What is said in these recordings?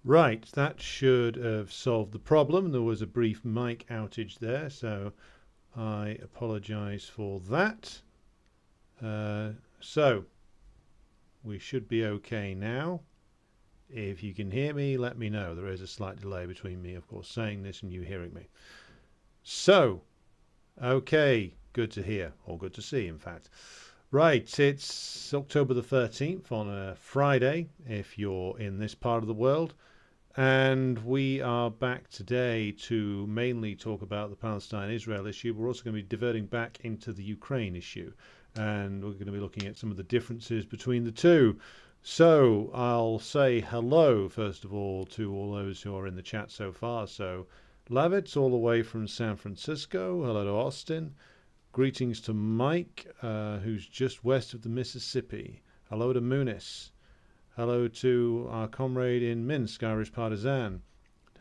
Right, that should have solved the problem. There was a brief mic outage there, so I apologize for that. Uh, so, we should be okay now. If you can hear me, let me know. There is a slight delay between me, of course, saying this and you hearing me. So, okay, good to hear, or good to see, in fact. Right, it's October the 13th on a Friday, if you're in this part of the world. And we are back today to mainly talk about the Palestine-Israel issue. We're also going to be diverting back into the Ukraine issue. And we're going to be looking at some of the differences between the two. So I'll say hello, first of all, to all those who are in the chat so far. So Lavitz, all the way from San Francisco. Hello to Austin. Greetings to Mike, who's just west of the Mississippi. Hello to Munis. Hello to our comrade in Minsk, Irish Partisan.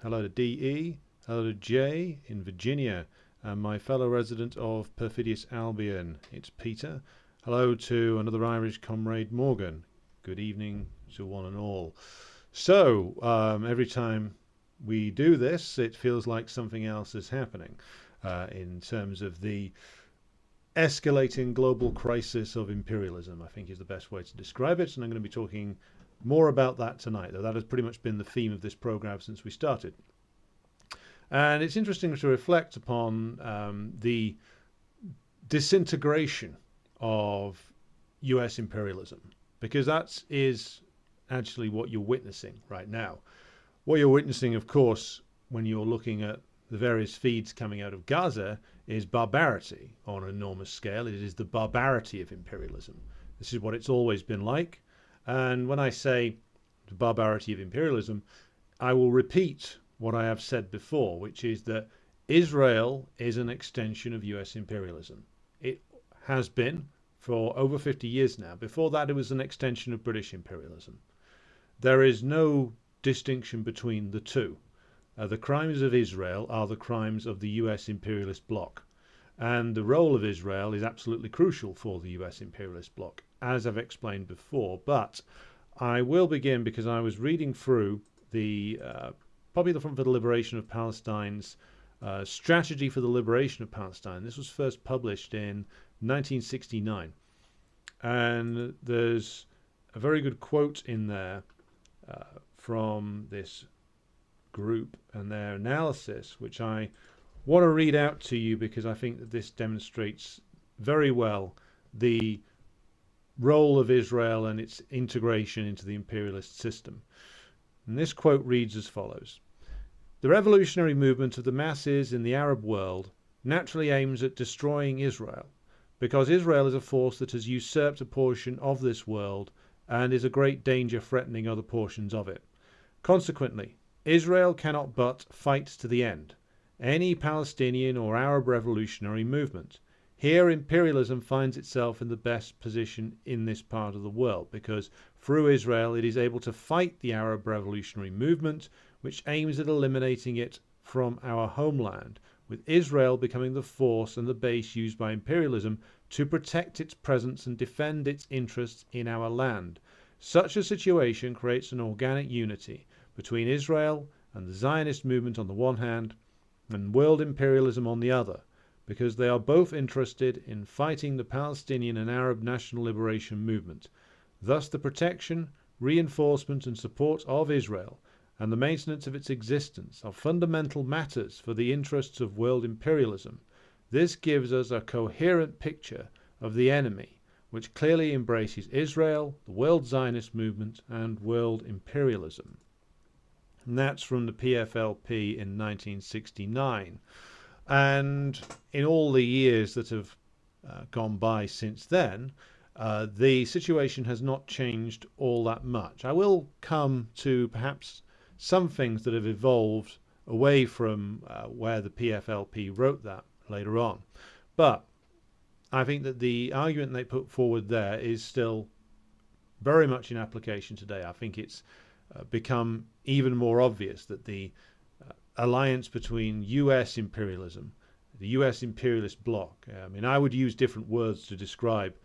Hello to DE. Hello to Jay in Virginia. And my fellow resident of perfidious Albion, it's Peter. Hello to another Irish comrade, Morgan. Good evening to one and all. So, every time we do this, it feels like something else is happening in terms of the escalating global crisis of imperialism, I think is the best way to describe it. And I'm going to be talking more about that tonight, though that has pretty much been the theme of this program since we started. And it's interesting to reflect upon the disintegration of US imperialism, because that is actually what you're witnessing right now. What you're witnessing, of course, when you're looking at the various feeds coming out of Gaza, is barbarity on an enormous scale. It is the barbarity of imperialism. This is what it's always been like. And when I say the barbarity of imperialism, I will repeat what I have said before, which is that Israel is an extension of US imperialism. It has been for over 50 years now. Before that, it was an extension of British imperialism. There is no distinction between the two. The crimes of Israel are the crimes of the US imperialist bloc. And the role of Israel is absolutely crucial for the US imperialist bloc, as I've explained before. But I will begin because I was reading through the Popular Front for the Liberation of Palestine's Strategy for the Liberation of Palestine. This was first published in 1969. And there's a very good quote in there from this group and their analysis, which I want to read out to you because I think that this demonstrates very well the role of Israel and its integration into the imperialist system. And this quote reads as follows: "The revolutionary movement of the masses in the Arab world naturally aims at destroying Israel, because Israel is a force that has usurped a portion of this world and is a great danger threatening other portions of it. Consequently, Israel cannot but fight to the end any Palestinian or Arab revolutionary movement. Here imperialism finds itself in the best position in this part of the world, because through Israel it is able to fight the Arab revolutionary movement, which aims at eliminating it from our homeland, with Israel becoming the force and the base used by imperialism to protect its presence and defend its interests in our land. Such a situation creates an organic unity between Israel and the Zionist movement on the one hand, and world imperialism on the other, because they are both interested in fighting the Palestinian and Arab national liberation movement. Thus the protection, reinforcement and support of Israel and the maintenance of its existence are fundamental matters for the interests of world imperialism. This gives us a coherent picture of the enemy, which clearly embraces Israel, the world Zionist movement and world imperialism." And that's from the PFLP in 1969. And in all the years that have gone by since then, the situation has not changed all that much. I will come to perhaps some things that have evolved away from where the PFLP wrote that later on. But I think that the argument they put forward there is still very much in application today. I think it's become even more obvious that the alliance between US imperialism, the US imperialist bloc, I mean, I would use different words to describe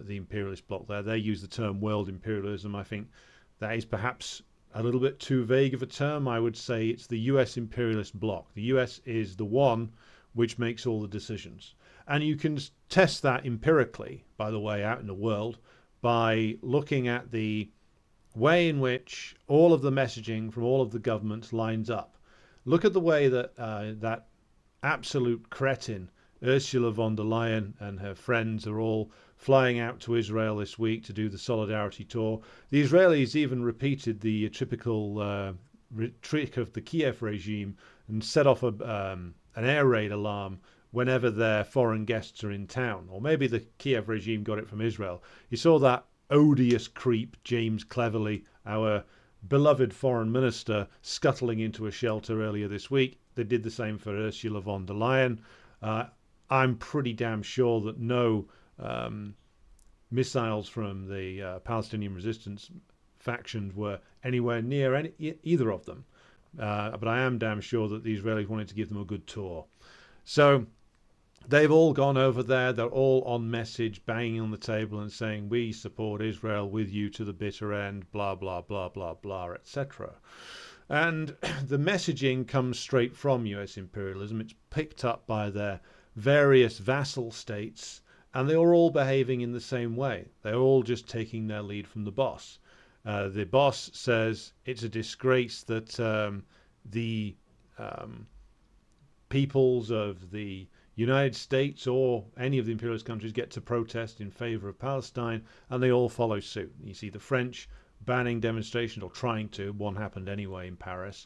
the imperialist bloc there. They use the term world imperialism. I think that is perhaps a little bit too vague of a term. I would say it's the US imperialist bloc. The US is the one which makes all the decisions. And you can test that empirically, by the way, out in the world by looking at the way in which all of the messaging from all of the governments lines up. Look at the way that that absolute cretin Ursula von der Leyen and her friends are all flying out to Israel this week to do the solidarity tour. The Israelis even repeated the typical trick of the Kiev regime and set off an air raid alarm whenever their foreign guests are in town. Or maybe the Kiev regime got it from Israel. You saw that odious creep, James Cleverly, our beloved foreign minister, scuttling into a shelter earlier this week. They did the same for Ursula von der Leyen. I'm pretty damn sure that no missiles from the Palestinian resistance factions were anywhere near either of them. But I am damn sure that the Israelis wanted to give them a good tour. So they've all gone over there. They're all on message, banging on the table and saying, we support Israel with you to the bitter end, blah, blah, blah, blah, blah, etc. And the messaging comes straight from US imperialism. It's picked up by their various vassal states, and they are all behaving in the same way. They're all just taking their lead from the boss. The boss says it's a disgrace that the peoples of the United States or any of the imperialist countries get to protest in favor of Palestine, and they all follow suit. You see the French banning demonstrations, or trying to. One happened anyway in Paris.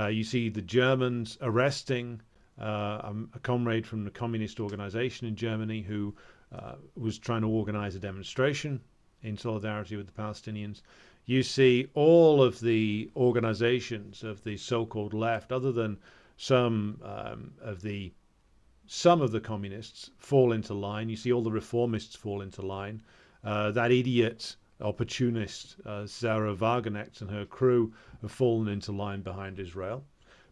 You see the Germans arresting a comrade from the communist organization in Germany who was trying to organize a demonstration in solidarity with the Palestinians. You see all of the organizations of the so-called left, other than some of the communists, fall into line. You see all the reformists fall into line. That idiot opportunist Sarah Wagenknecht and her crew have fallen into line behind Israel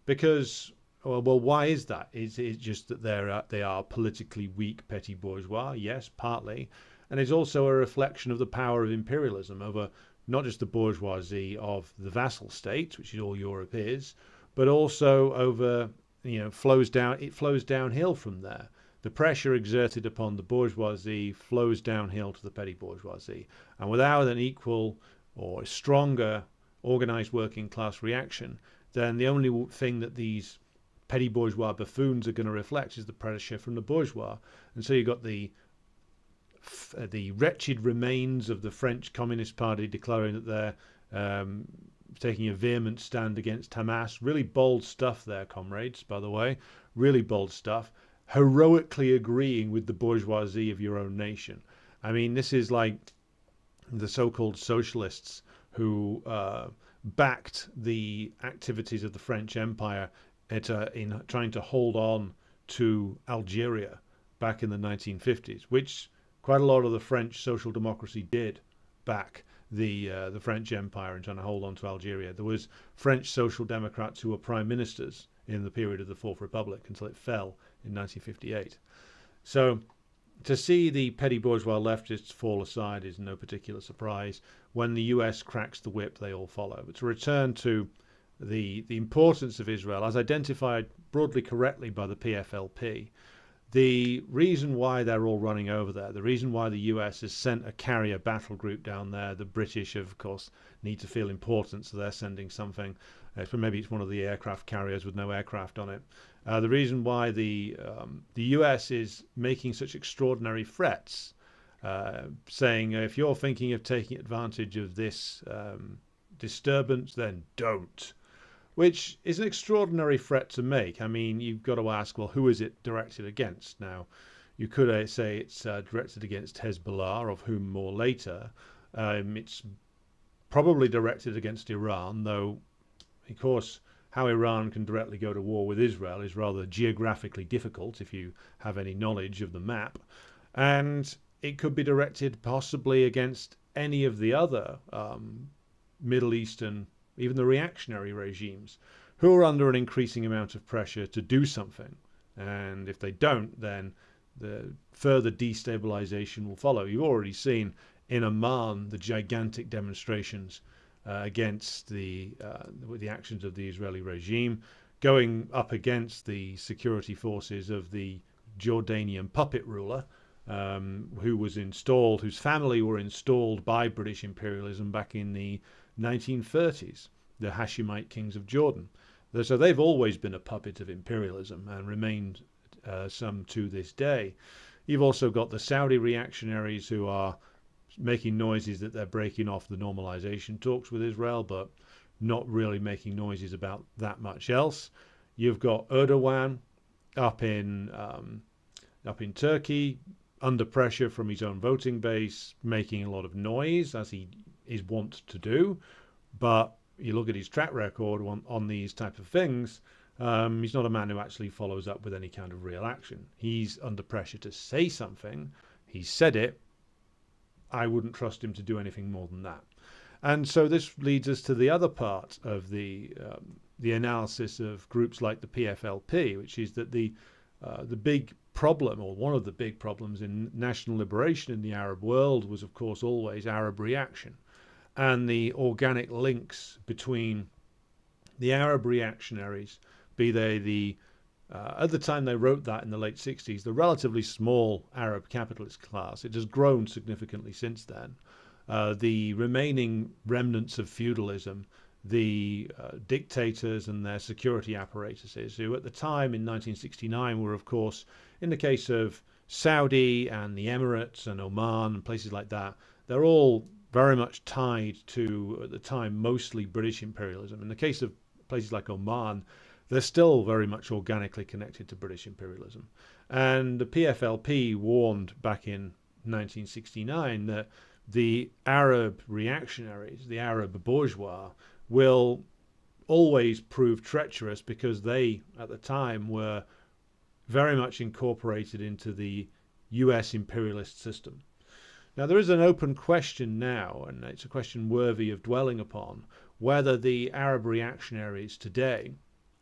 because, well, why is that? Is it just that they are politically weak petty bourgeois? Yes, partly. And it's also a reflection of the power of imperialism over not just the bourgeoisie of the vassal states, which is all Europe is, but also over, it flows downhill from there. The pressure exerted upon the bourgeoisie flows downhill to the petty bourgeoisie. And without an equal or stronger organized working class reaction, then the only thing that these petty bourgeois buffoons are going to reflect is the pressure from the bourgeois. And so you've got the wretched remains of the French Communist Party declaring that they're taking a vehement stand against Hamas. Really bold stuff there, comrades, by the way. Really bold stuff. Heroically agreeing with the bourgeoisie of your own nation. I mean, this is like the so-called socialists who backed the activities of the French Empire in trying to hold on to Algeria back in the 1950s, which quite a lot of the French social democracy did back the French Empire and trying to hold on to Algeria. There was French social democrats who were prime ministers in the period of the Fourth Republic until it fell in 1958. So to see the petty bourgeois leftists fall aside is no particular surprise. When the US cracks the whip, they all follow. But to return to the importance of Israel, as identified broadly correctly by the PFLP, the reason why they're all running over there, the reason why the US has sent a carrier battle group down there, the British, of course, need to feel important, so they're sending something. Maybe it's one of the aircraft carriers with no aircraft on it. The reason why the US is making such extraordinary threats, saying if you're thinking of taking advantage of this disturbance, then don't. Which is an extraordinary threat to make. I mean, you've got to ask, well, who is it directed against? Now, you could say it's directed against Hezbollah, of whom more later. It's probably directed against Iran, though, of course, how Iran can directly go to war with Israel is rather geographically difficult if you have any knowledge of the map. And it could be directed possibly against any of the other Middle Eastern, even the reactionary regimes, who are under an increasing amount of pressure to do something. And if they don't, then the further destabilization will follow. You've already seen in Oman the gigantic demonstrations against the actions of the Israeli regime, going up against the security forces of the Jordanian puppet ruler, who was installed, whose family were installed by British imperialism back in the 1930s, the Hashemite kings of Jordan. So they've always been a puppet of imperialism and remained some to this day. You've also got the Saudi reactionaries who are making noises that they're breaking off the normalization talks with Israel, but not really making noises about that much else. You've got Erdogan up in Turkey, under pressure from his own voting base, making a lot of noise, as he is wont to do. But you look at his track record on these type of things, he's not a man who actually follows up with any kind of real action. He's under pressure to say something. He said it. I wouldn't trust him to do anything more than that. And so this leads us to the other part of the analysis of groups like the PFLP, which is that the big problem, or one of the big problems in national liberation in the Arab world, was of course always Arab reaction, and the organic links between the Arab reactionaries, be they at the time they wrote that in the late 60s, the relatively small Arab capitalist class. It has grown significantly since then. The remaining remnants of feudalism, the dictators and their security apparatuses, who at the time in 1969 were, of course, in the case of Saudi and the Emirates and Oman and places like that, they're all very much tied to, at the time, mostly British imperialism. In the case of places like Oman, they're still very much organically connected to British imperialism. And the PFLP warned back in 1969 that the Arab reactionaries, the Arab bourgeois, will always prove treacherous because they, at the time, were very much incorporated into the US imperialist system. Now, there is an open question now, and it's a question worthy of dwelling upon, whether the Arab reactionaries today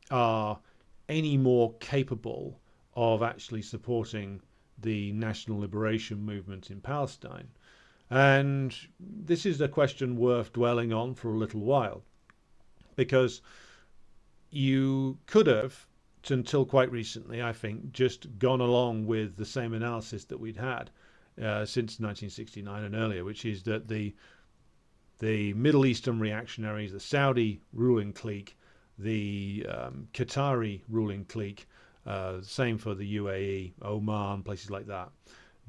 are any more capable of actually supporting the national liberation movement in Palestine. And this is a question worth dwelling on for a little while, because you could have, until quite recently, I think, just gone along with the same analysis that we'd had since 1969 and earlier, which is that the Middle Eastern reactionaries, the Saudi ruling clique, the Qatari ruling clique, same for the UAE, Oman, places like that.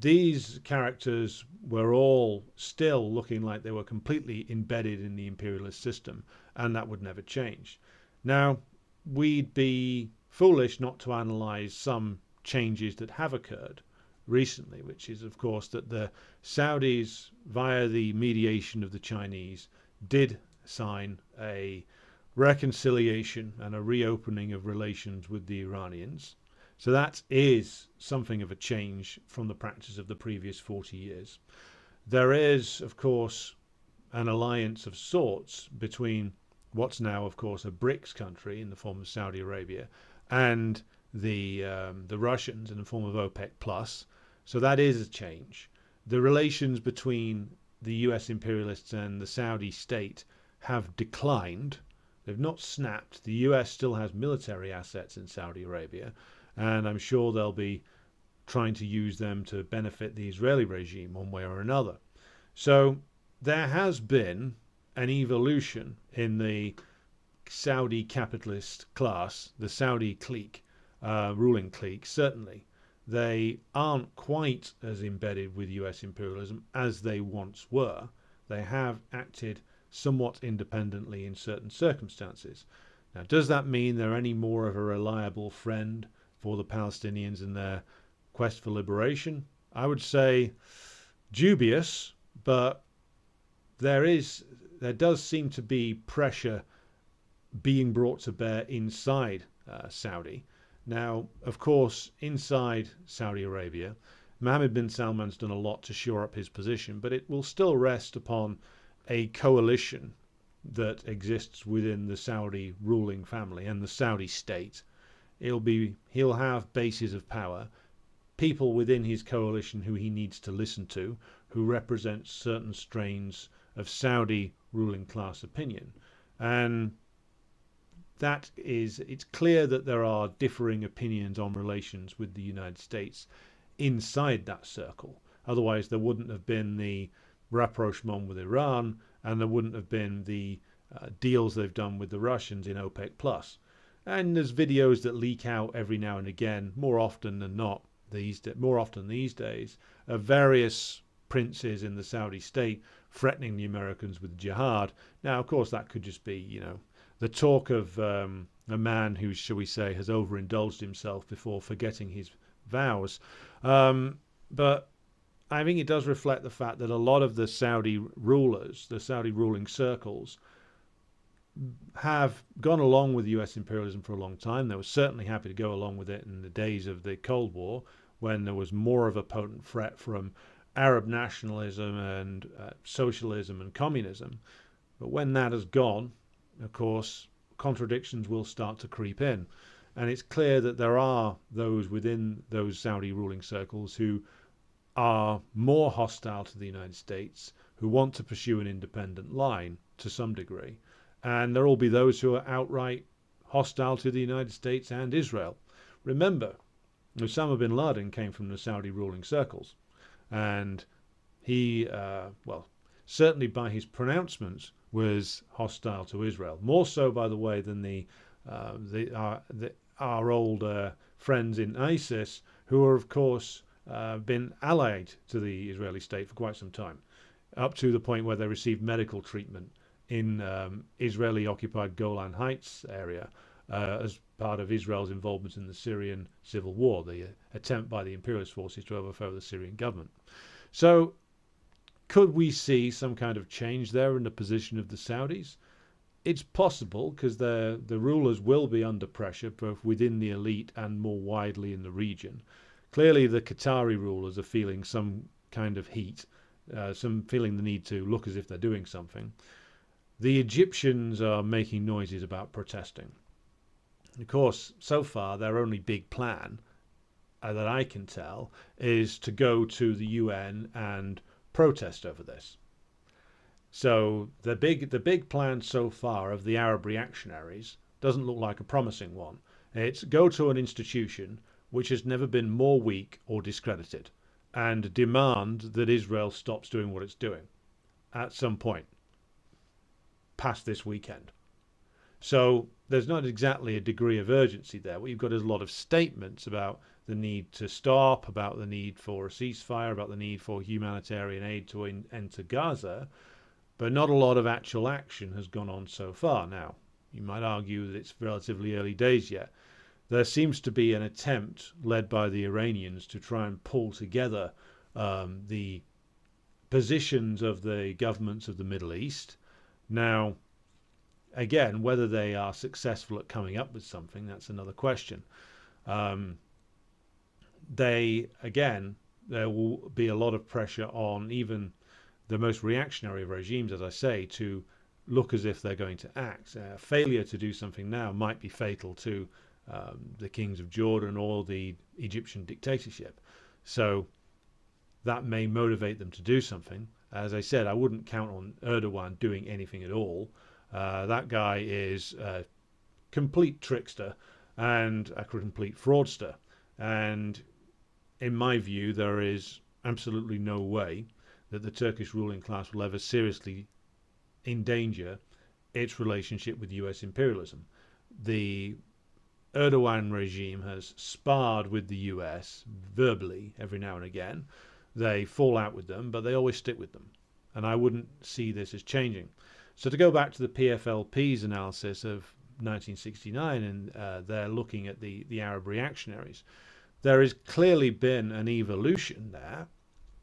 These characters were all still looking like they were completely embedded in the imperialist system, and that would never change. Now, we'd be foolish not to analyze some changes that have occurred recently, which is, of course, that the Saudis, via the mediation of the Chinese, did sign a reconciliation and a reopening of relations with the Iranians. So that is something of a change from the practice of the previous 40 years. There is, of course, an alliance of sorts between what's now, of course, a BRICS country in the form of Saudi Arabia and the Russians in the form of OPEC plus. So that is a change. The relations between the US imperialists and the Saudi state have declined. They've not snapped. The US still has military assets in Saudi Arabia, and I'm sure they'll be trying to use them to benefit the Israeli regime one way or another. So there has been an evolution in the Saudi capitalist class, the Saudi clique, ruling clique, certainly. They aren't quite as embedded with US imperialism as they once were. They have acted somewhat independently in certain circumstances. Now, does that mean they're any more of a reliable friend for the Palestinians in their quest for liberation? I would say dubious, but there does seem to be pressure being brought to bear inside Saudi. Now, of course, inside Saudi Arabia, Mohammed bin Salman's done a lot to shore up his position, but it will still rest upon a coalition that exists within the Saudi ruling family and the Saudi state. He'll have bases of power, people within his coalition who he needs to listen to, who represent certain strains of Saudi ruling class opinion. And it's clear that there are differing opinions on relations with the United States inside that circle. Otherwise, there wouldn't have been the rapprochement with Iran, and there wouldn't have been the deals they've done with the Russians in OPEC plus. And there's videos that leak out every now and again, more often than not, more often these days, of various princes in the Saudi state threatening the Americans with jihad. Now, of course, that could just be, the talk of a man who, shall we say, has overindulged himself before forgetting his vows. But I think it does reflect the fact that a lot of the Saudi rulers, the Saudi ruling circles, have gone along with US imperialism for a long time. They were certainly happy to go along with it in the days of the Cold War, when there was more of a potent threat from Arab nationalism and socialism and communism. But when that has gone, of course, contradictions will start to creep in. And it's clear that there are those within those Saudi ruling circles who are more hostile to the United States, who want to pursue an independent line to some degree. And there will be those who are outright hostile to the United States and Israel. Remember, Osama bin Laden came from the Saudi ruling circles. And he, certainly by his pronouncements, was hostile to Israel. More so, by the way, than our old friends in ISIS, who are, of course, been allied to the Israeli state for quite some time, up to the point where they received medical treatment in Israeli-occupied Golan Heights area as part of Israel's involvement in the Syrian civil war, the attempt by the imperialist forces to overthrow the Syrian government. So could we see some kind of change there in the position of the Saudis? It's possible, because the rulers will be under pressure, both within the elite and more widely in the region. Clearly, the Qatari rulers are feeling some kind of heat, feeling the need to look as if they're doing something. The Egyptians are making noises about protesting. Of course, so far, their only big plan, that I can tell, is to go to the UN and protest over this. So the big plan so far of the Arab reactionaries doesn't look like a promising one. It's go to an institution which has never been more weak or discredited, and demand that Israel stops doing what it's doing at some point past this weekend. So there's not exactly a degree of urgency there. What you've got is a lot of statements about the need to stop, about the need for a ceasefire, about the need for humanitarian aid to enter Gaza, but not a lot of actual action has gone on so far. Now, you might argue that it's relatively early days yet. There seems to be an attempt led by the Iranians to try and pull together the positions of the governments of the Middle East. Now, again, whether they are successful at coming up with something, that's another question. There will be a lot of pressure on even the most reactionary regimes, as I say, to look as if they're going to act. Failure to do something now might be fatal to the kings of Jordan or the Egyptian dictatorship. So that may motivate them to do something. As I said, I wouldn't count on Erdogan doing anything at all. That guy is a complete trickster and a complete fraudster. And in my view, there is absolutely no way that the Turkish ruling class will ever seriously endanger its relationship with US imperialism. The Erdogan regime has sparred with the US verbally every now and again. They fall out with them, but they always stick with them. And I wouldn't see this as changing. So to go back to the PFLP's analysis of 1969, and they're looking at the Arab reactionaries, there has clearly been an evolution there.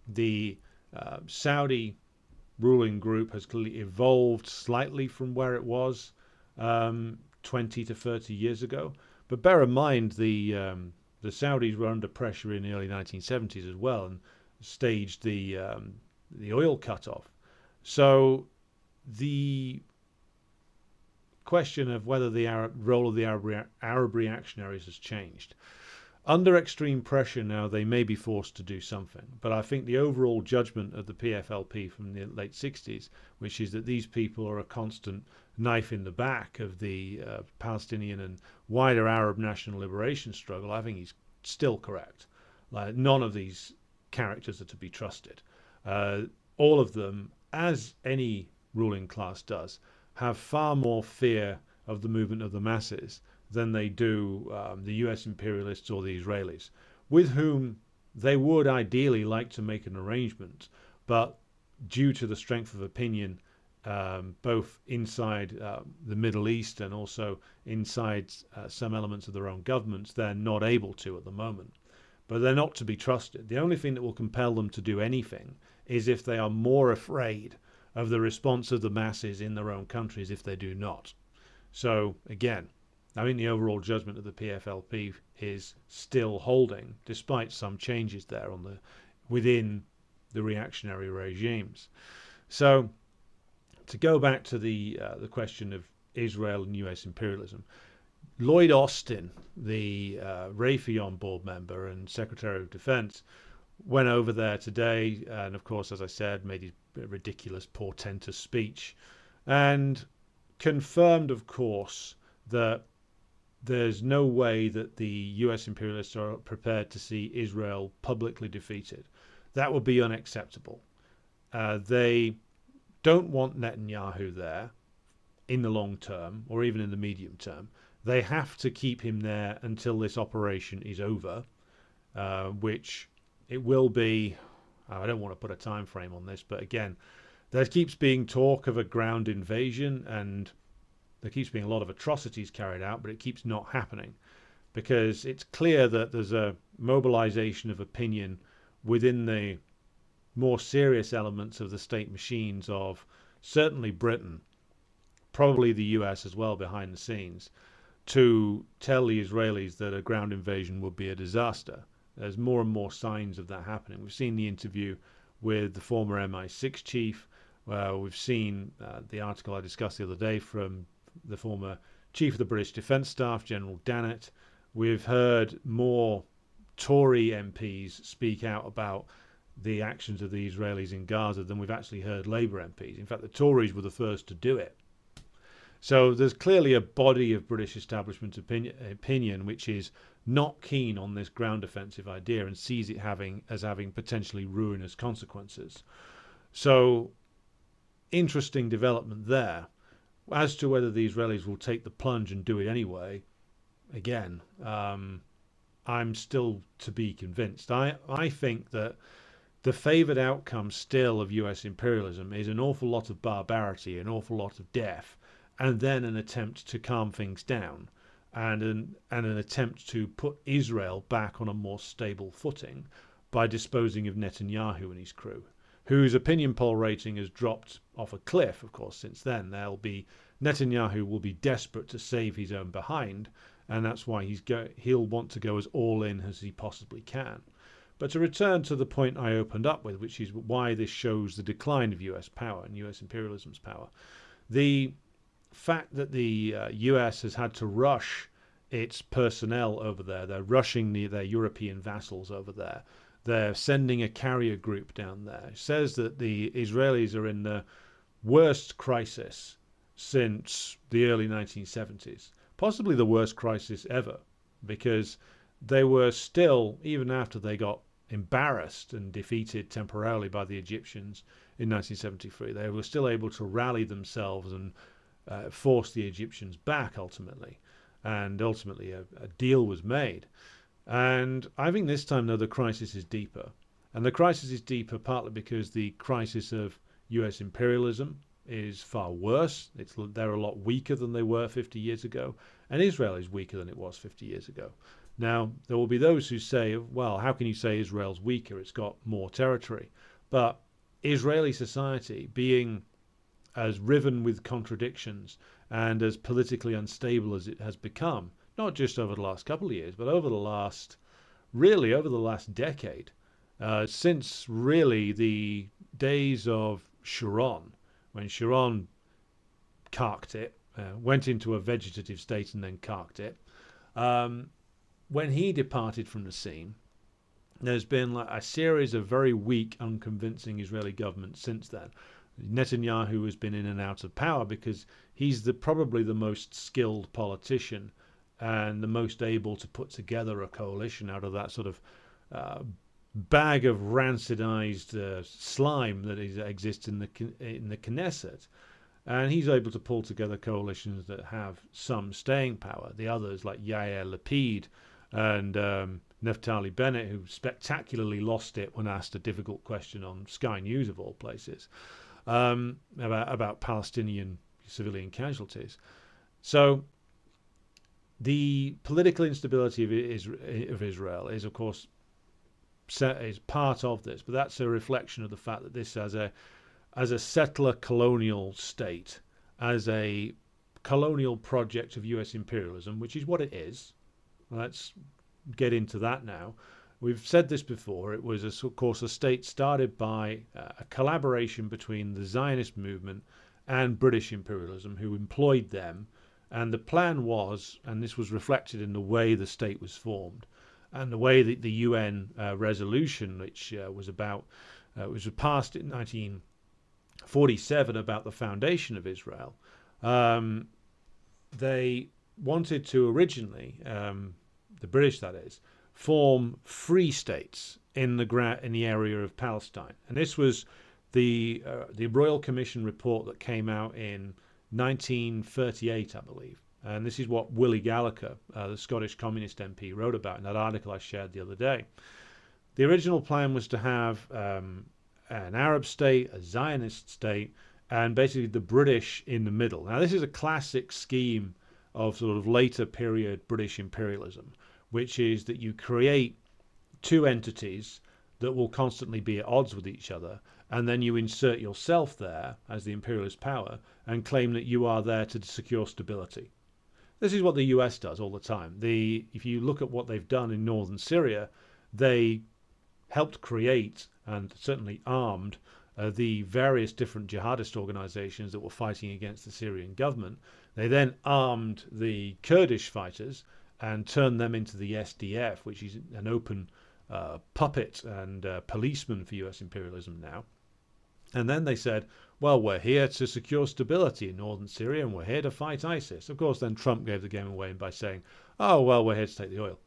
The Saudi ruling group has clearly evolved slightly from where it was 20 to 30 years ago. But bear in mind, the Saudis were under pressure in the early 1970s as well, and staged the oil cutoff. So the question of whether the role of the Arab reactionaries has changed. Under extreme pressure now, they may be forced to do something. But I think the overall judgment of the PFLP from the late 60s, which is that these people are a constant knife in the back of the Palestinian and wider Arab national liberation struggle, I think is still correct. Like, none of these characters are to be trusted. All of them, as any ruling class does, have far more fear of the movement of the masses than they do the US imperialists or the Israelis, with whom they would ideally like to make an arrangement, but due to the strength of opinion, both inside the Middle East and also inside some elements of their own governments, they're not able to at the moment. But they're not to be trusted. The only thing that will compel them to do anything is if they are more afraid of the response of the masses in their own countries if they do not. So, again, I think the overall judgment of the PFLP is still holding, despite some changes there within the reactionary regimes. So, to go back to the question of Israel and US imperialism, Lloyd Austin, the Raytheon board member and Secretary of Defense, went over there today and, of course, as I said, made his ridiculous, portentous speech and confirmed, of course, that there's no way that the US imperialists are prepared to see Israel publicly defeated. That would be unacceptable. They don't want Netanyahu there in the long term or even in the medium term. They have to keep him there until this operation is over, which it will be. I don't want to put a time frame on this, but again, there keeps being talk of a ground invasion and there keeps being a lot of atrocities carried out, but it keeps not happening because it's clear that there's a mobilization of opinion within the more serious elements of the state machines of certainly Britain, probably the US as well behind the scenes, to tell the Israelis that a ground invasion would be a disaster. There's more and more signs of that happening. We've seen the interview with the former MI6 chief. We've seen the article I discussed the other day from the former chief of the British Defence Staff, General Dannett. We've heard more Tory MPs speak out about the actions of the Israelis in Gaza than we've actually heard Labour MPs. In fact, the Tories were the first to do it. So there's clearly a body of British establishment opinion which is not keen on this ground offensive idea and sees it as having potentially ruinous consequences. So, interesting development there. As to whether the Israelis will take the plunge and do it anyway, again, I'm still to be convinced. I think that the favoured outcome still of US imperialism is an awful lot of barbarity, an awful lot of death, and then an attempt to calm things down and an attempt to put Israel back on a more stable footing by disposing of Netanyahu and his crew, whose opinion poll rating has dropped off a cliff, of course, since then. Netanyahu will be desperate to save his own behind, and that's why he'll want to go as all in as he possibly can. But to return to the point I opened up with, which is why this shows the decline of US power and US imperialism's power, the fact that the US has had to rush its personnel over there, they're rushing their European vassals over there, they're sending a carrier group down there, says that the Israelis are in the worst crisis since the early 1970s, possibly the worst crisis ever, because they were still, even after they got embarrassed and defeated temporarily by the Egyptians in 1973, they were still able to rally themselves and force the Egyptians back ultimately. And ultimately a deal was made. And I think this time, though, the crisis is deeper. And the crisis is deeper partly because the crisis of US imperialism is far worse. They're a lot weaker than they were 50 years ago. And Israel is weaker than it was 50 years ago. Now, there will be those who say, well, how can you say Israel's weaker? It's got more territory. But Israeli society, being as riven with contradictions and as politically unstable as it has become, not just over the last couple of years, but over the last decade, since really the days of Sharon, when Sharon carked it, went into a vegetative state and then carked it, when he departed from the scene, there's been like a series of very weak, unconvincing Israeli governments since then. Netanyahu has been in and out of power because he's probably the most skilled politician and the most able to put together a coalition out of that sort of uh, bag of rancidized slime that exists in the Knesset. And he's able to pull together coalitions that have some staying power. The others, like Yair Lapid and Naftali Bennett, who spectacularly lost it when asked a difficult question on Sky News, of all places, about Palestinian civilian casualties. So the political instability of Israel is, of course, is part of this, but that's a reflection of the fact that this, as a settler colonial state, as a colonial project of US imperialism, which is what it is. Let's get into that now. We've said this before. It was, of course, a state started by a collaboration between the Zionist movement and British imperialism, who employed them. And the plan was, and this was reflected in the way the state was formed, and the way that the UN resolution, which was passed in 1947 about the foundation of Israel. They wanted to originally, the British that is, form free states in the area of Palestine, and this was the Royal Commission report that came out in 1938, I believe. And this is what Willie Gallagher, the Scottish Communist MP, wrote about in that article I shared the other day. The original plan was to have an Arab state, a Zionist state, and basically the British in the middle. Now, this is a classic scheme of sort of later period British imperialism, which is that you create two entities that will constantly be at odds with each other, and then you insert yourself there as the imperialist power and claim that you are there to secure stability. This is what the US does all the time. If you look at what they've done in northern Syria, they helped create and certainly armed the various different jihadist organizations that were fighting against the Syrian government. They then armed the Kurdish fighters and turned them into the SDF, which is an open puppet and policeman for US imperialism now. And then they said, well, we're here to secure stability in northern Syria and we're here to fight ISIS. Of course, then Trump gave the game away by saying, oh, well, we're here to take the oil.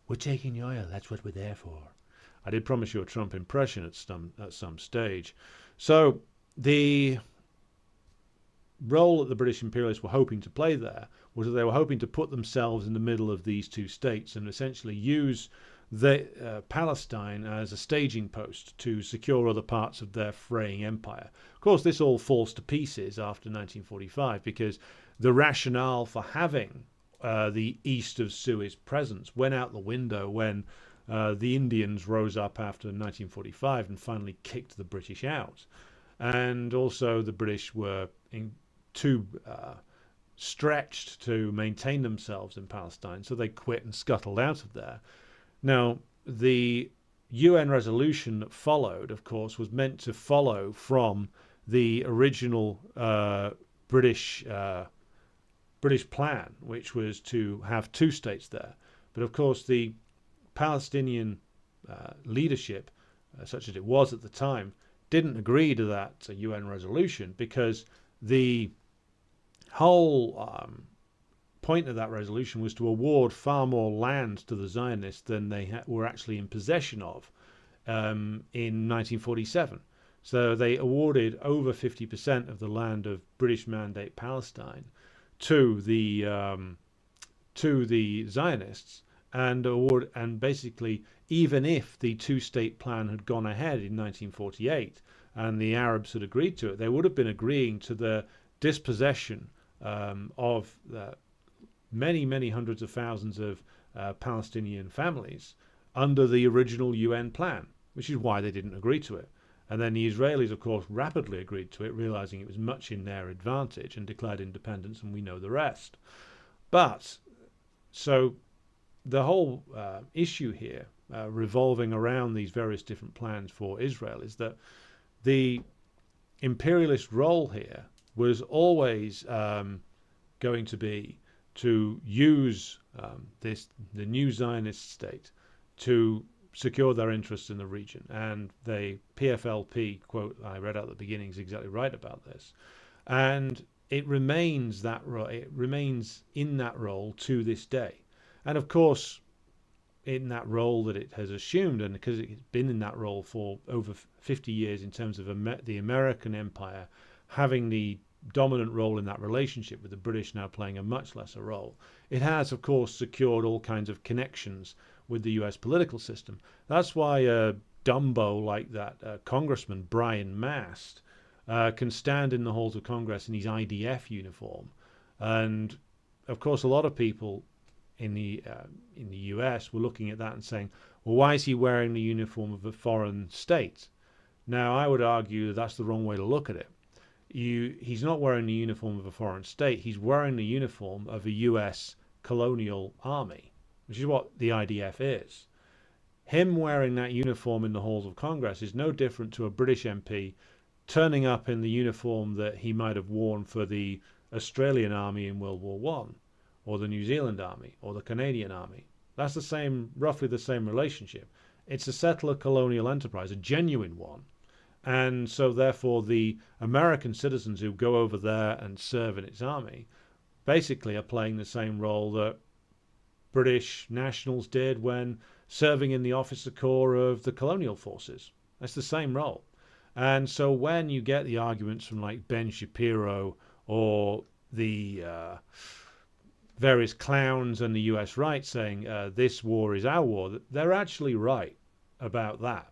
We're taking the oil. That's what we're there for. I did promise you a Trump impression at some stage. So the role that the British imperialists were hoping to play there was that they were hoping to put themselves in the middle of these two states and essentially use Palestine as a staging post to secure other parts of their fraying empire. Of course, this all falls to pieces after 1945 because the rationale for having the east of Suez presence went out the window when the Indians rose up after 1945 and finally kicked the British out. And also the British were too stretched to maintain themselves in Palestine, so they quit and scuttled out of there. Now, the UN resolution that followed, of course, was meant to follow from the original British plan, which was to have two states there. But of course, the Palestinian leadership, such as it was at the time, didn't agree to that UN resolution because the whole point of that resolution was to award far more land to the Zionists than they were actually in possession of in 1947. So they awarded over 50% of the land of British Mandate Palestine to the Zionists, and basically, even if the two-state plan had gone ahead in 1948 and the Arabs had agreed to it, they would have been agreeing to the dispossession of many, many hundreds of thousands of Palestinian families under the original UN plan, which is why they didn't agree to it. And then the Israelis, of course, rapidly agreed to it, realizing it was much in their advantage, and declared independence, and we know the rest. But, so the whole issue here, revolving around these various different plans for Israel, is that the imperialist role here was always going to be to use the new Zionist state to secure their interests in the region. And the PFLP quote I read out at the beginning is exactly right about this. And it remains it remains in that role to this day. And of course, in that role that it has assumed, and because it's been in that role for over 50 years in terms of the American empire having the dominant role in that relationship, with the British now playing a much lesser role, it has, of course, secured all kinds of connections with the US political system. That's why a Dumbo like that Congressman Brian Mast can stand in the halls of Congress in his IDF uniform. And of course, a lot of people in the US were looking at that and saying, well, why is he wearing the uniform of a foreign state? Now, I would argue that's the wrong way to look at it. He's not wearing the uniform of a foreign state. He's wearing the uniform of a US colonial army, which is what the IDF is. Him wearing that uniform in the halls of Congress is no different to a British MP turning up in the uniform that he might have worn for the Australian army in World War One, or the New Zealand army, or the Canadian army. That's the same, roughly the same relationship. It's a settler colonial enterprise, a genuine one. And so therefore the American citizens who go over there and serve in its army basically are playing the same role that British nationals did when serving in the officer corps of the colonial forces. That's the same role. And so when you get the arguments from like Ben Shapiro or the various clowns and the US right saying this war is our war, they're actually right about that.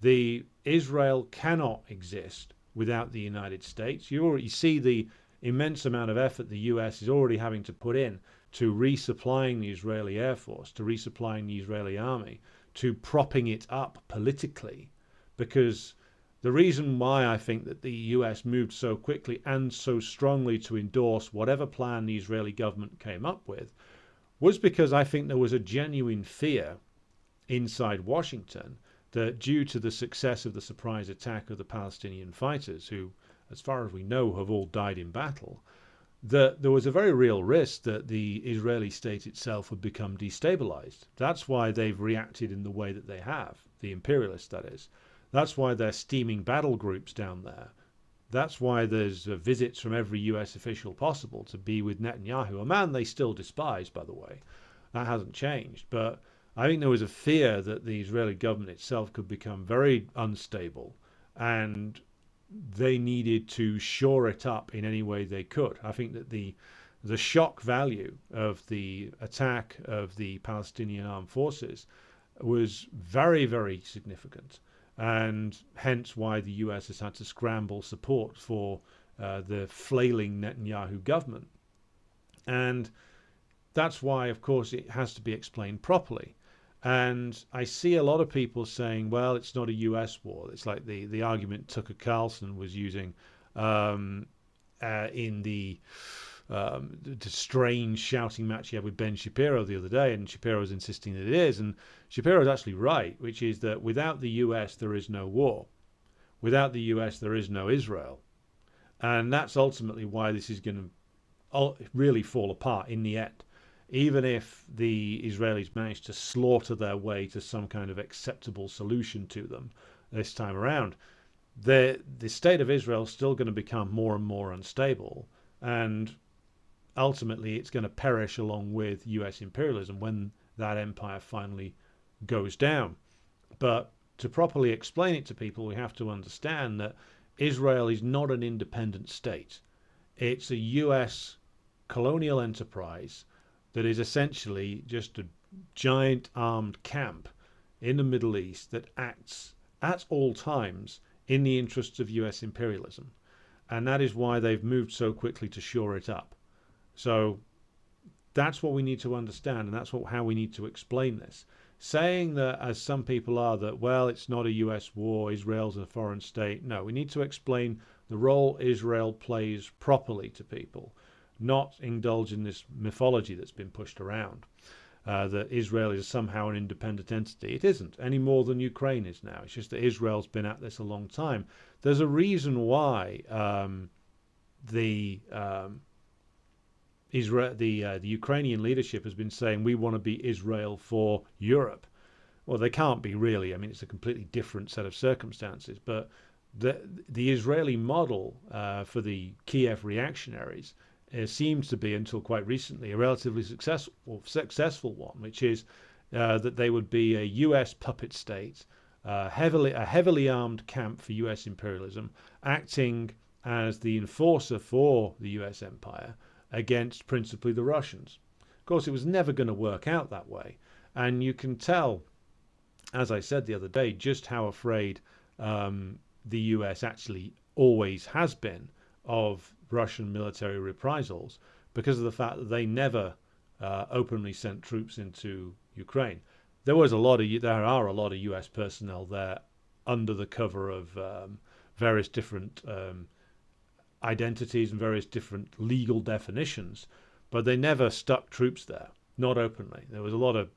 The Israel cannot exist without the United States. You already see the immense amount of effort the US is already having to put in to resupplying the Israeli Air Force, to resupplying the Israeli army, to propping it up politically. Because the reason why I think that the US moved so quickly and so strongly to endorse whatever plan the Israeli government came up with was because I think there was a genuine fear inside Washington that due to the success of the surprise attack of the Palestinian fighters, who, as far as we know, have all died in battle, that there was a very real risk that the Israeli state itself would become destabilized. That's why they've reacted in the way that they have, the imperialists, that is. That's why they're steaming battle groups down there. That's why there's visits from every US official possible to be with Netanyahu, a man they still despise, by the way. That hasn't changed. But I think there was a fear that the Israeli government itself could become very unstable, and they needed to shore it up in any way they could. I think that the shock value of the attack of the Palestinian armed forces was very, very significant, and hence why the US has had to scramble support for the flailing Netanyahu government. And that's why, of course, it has to be explained properly. And I see a lot of people saying, well, it's not a US war. It's like the argument Tucker Carlson was using in the strange shouting match he had with Ben Shapiro the other day. And Shapiro was insisting that it is. And Shapiro is actually right, which is that without the US, there is no war. Without the US, there is no Israel. And that's ultimately why this is going to really fall apart in the end. Even if the Israelis manage to slaughter their way to some kind of acceptable solution to them this time around, the state of Israel is still going to become more and more unstable, and ultimately it's going to perish along with US imperialism when that empire finally goes down. But to properly explain it to people, we have to understand that Israel is not an independent state. It's a US colonial enterprise that is essentially just a giant armed camp in the Middle East that acts at all times in the interests of US imperialism. And that is why they've moved so quickly to shore it up. So that's what we need to understand, and that's how we need to explain this. Saying that, as some people are, that, well, it's not a US war, Israel's a foreign state. No, we need to explain the role Israel plays properly to people, not indulge in this mythology that's been pushed around, that Israel is somehow an independent entity. It isn't, any more than Ukraine is now. It's just that Israel's been at this a long time. There's a reason why the the Ukrainian leadership has been saying we want to be Israel for Europe. Well, they can't be really. I mean, it's a completely different set of circumstances. But the Israeli model for the Kiev reactionaries seems to be, until quite recently, a relatively successful one, which is that they would be a U.S. puppet state, a heavily armed camp for U.S. imperialism, acting as the enforcer for the U.S. empire against principally the Russians. Of course, it was never going to work out that way, and you can tell, as I said the other day, just how afraid the US actually always has been of Russian military reprisals because of the fact that they never openly sent troops into Ukraine. There are a lot of US personnel there under the cover of various different identities and various different legal definitions, but they never stuck troops there, not openly. There was a lot of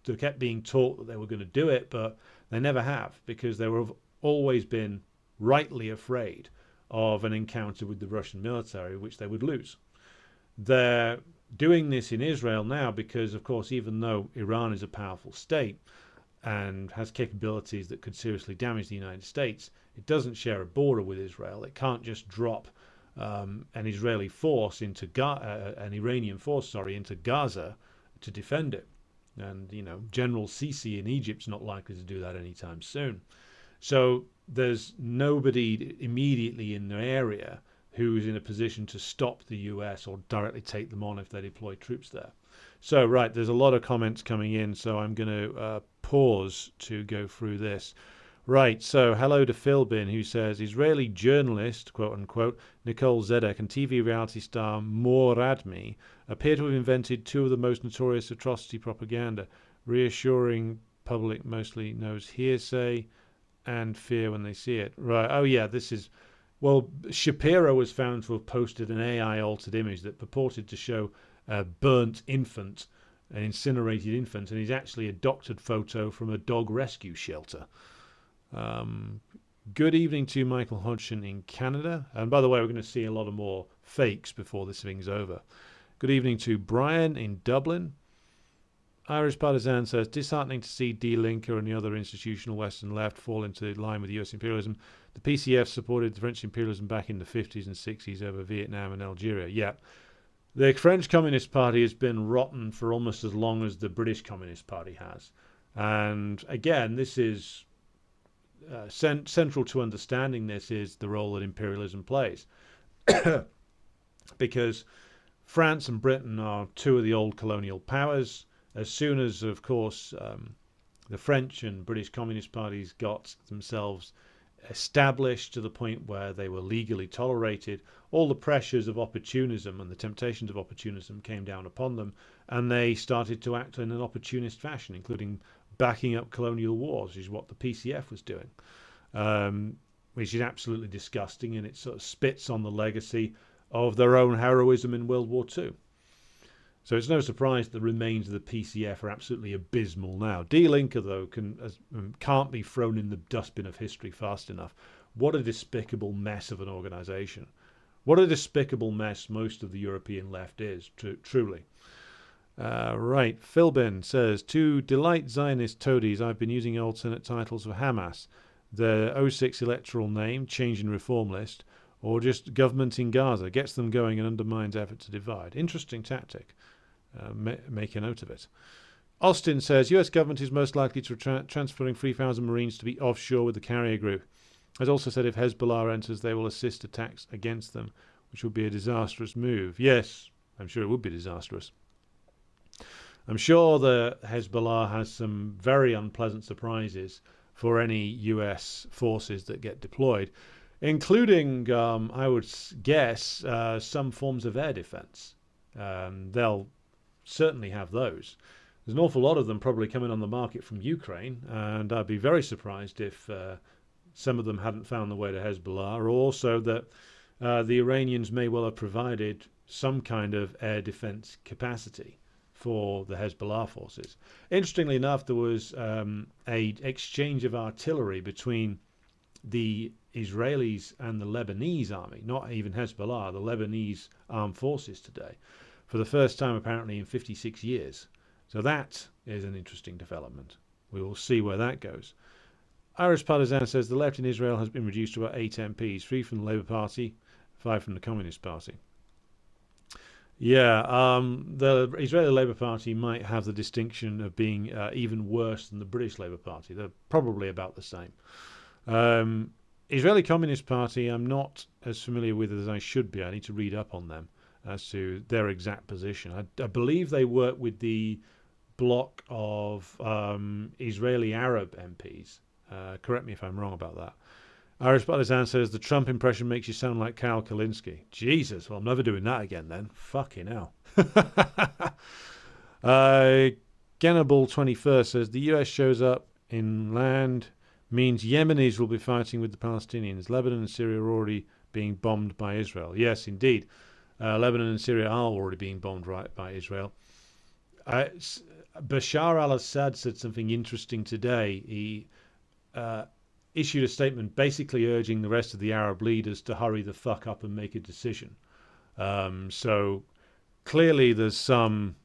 they kept being taught that they were going to do it, but they never have, because they were always been rightly afraid of an encounter with the Russian military, which they would lose. They're doing this in Israel now because, of course, even though Iran is a powerful state and has capabilities that could seriously damage the United States, it doesn't share a border with Israel. It can't just drop an Israeli force into an Iranian force, into Gaza to defend it. And, General Sisi in Egypt's not likely to do that anytime soon. So there's nobody immediately in the area who's in a position to stop the US or directly take them on if they deploy troops there. So, right, there's a lot of comments coming in, so I'm going to pause to go through this. Right, so hello to Philbin, who says, Israeli journalist, quote unquote, Nicole Zedek and TV reality star Mor Admi appear to have invented two of the most notorious atrocity propaganda, reassuring public mostly knows hearsay and fear when they see it. Right, oh yeah, Shapiro was found to have posted an AI-altered image that purported to show a burnt infant, an incinerated infant, and is actually a doctored photo from a dog rescue shelter. Good evening to Michael Hodgson in Canada. And by the way, we're going to see a lot of more fakes before this thing's over. Good evening to Brian in Dublin. Irish Partisan says, disheartening to see Die Linke and the other institutional Western left fall into line with US imperialism. The PCF supported the French imperialism back in the 50s and 60s over Vietnam and Algeria. Yeah, the French Communist Party has been rotten for almost as long as the British Communist Party has. And again, this is central to understanding this is the role that imperialism plays. Because France and Britain are two of the old colonial powers. As soon as, of course, the French and British Communist parties got themselves established to the point where they were legally tolerated, all the pressures of opportunism and the temptations of opportunism came down upon them, and they started to act in an opportunist fashion, including backing up colonial wars, which is what the PCF was doing, which is absolutely disgusting, and it sort of spits on the legacy of their own heroism in World War II. So it's no surprise the remains of the PCF are absolutely abysmal now. Die Linke, though, can't be thrown in the dustbin of history fast enough. What a despicable mess of an organisation. What a despicable mess most of the European left is, truly. Right, Philbin says, to delight Zionist toadies, I've been using alternate titles for Hamas. The 06 electoral name, change in reform list, or just government in Gaza, gets them going and undermines effort to divide. Interesting tactic. Make a note of it. Austin says, US government is most likely to transferring 3,000 Marines to be offshore with the carrier group. Has also said if Hezbollah enters, they will assist attacks against them, which would be a disastrous move. Yes, I'm sure it would be disastrous. I'm sure the Hezbollah has some very unpleasant surprises for any US forces that get deployed, including, I would guess, some forms of air defense. They'll certainly have those. There's an awful lot of them probably coming on the market from Ukraine, and I'd be very surprised if some of them hadn't found the way to Hezbollah, or also that the Iranians may well have provided some kind of air defense capacity for the Hezbollah forces. Interestingly enough, there was a exchange of artillery between the Israelis and the Lebanese army, not even Hezbollah, the Lebanese armed forces today. for the first time apparently in 56 years. So that is an interesting development. We will see where that goes. Irish Partisan says the left in Israel has been reduced to about 8 MPs, 3 from the Labour Party, 5 from the Communist Party. Yeah, the Israeli Labour Party might have the distinction of being even worse than the British Labour Party. They're probably about the same. Israeli Communist Party, I'm not as familiar with as I should be. I need to read up on them as to their exact position. I believe they work with the bloc of Israeli Arab MPs. Correct me if I'm wrong about that. Irish Partisan says the Trump impression makes you sound like Kyle Kalinske. Jesus, well, I'm never doing that again then. Fucking hell. Genable21st says the US shows up in land means Yemenis will be fighting with the Palestinians. Lebanon and Syria are already being bombed by Israel. Yes, indeed. Lebanon and Syria are already being bombed by Israel. Bashar al-Assad said something interesting today. He issued a statement basically urging the rest of the Arab leaders to hurry the fuck up and make a decision. So clearly there's some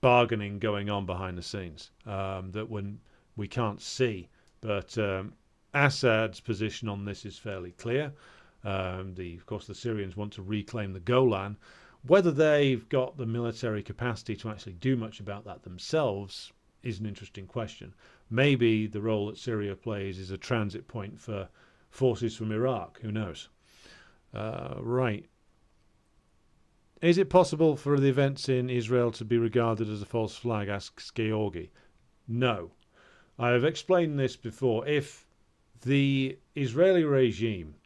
bargaining going on behind the scenes that we can't see. But Assad's position on this is fairly clear. Of course, the Syrians want to reclaim the Golan. Whether they've got the military capacity to actually do much about that themselves is an interesting question. Maybe the role that Syria plays is a transit point for forces from Iraq. Who knows? Right. Is it possible for the events in Israel to be regarded as a false flag, asks Georgi. No. I have explained this before. If the Israeli regime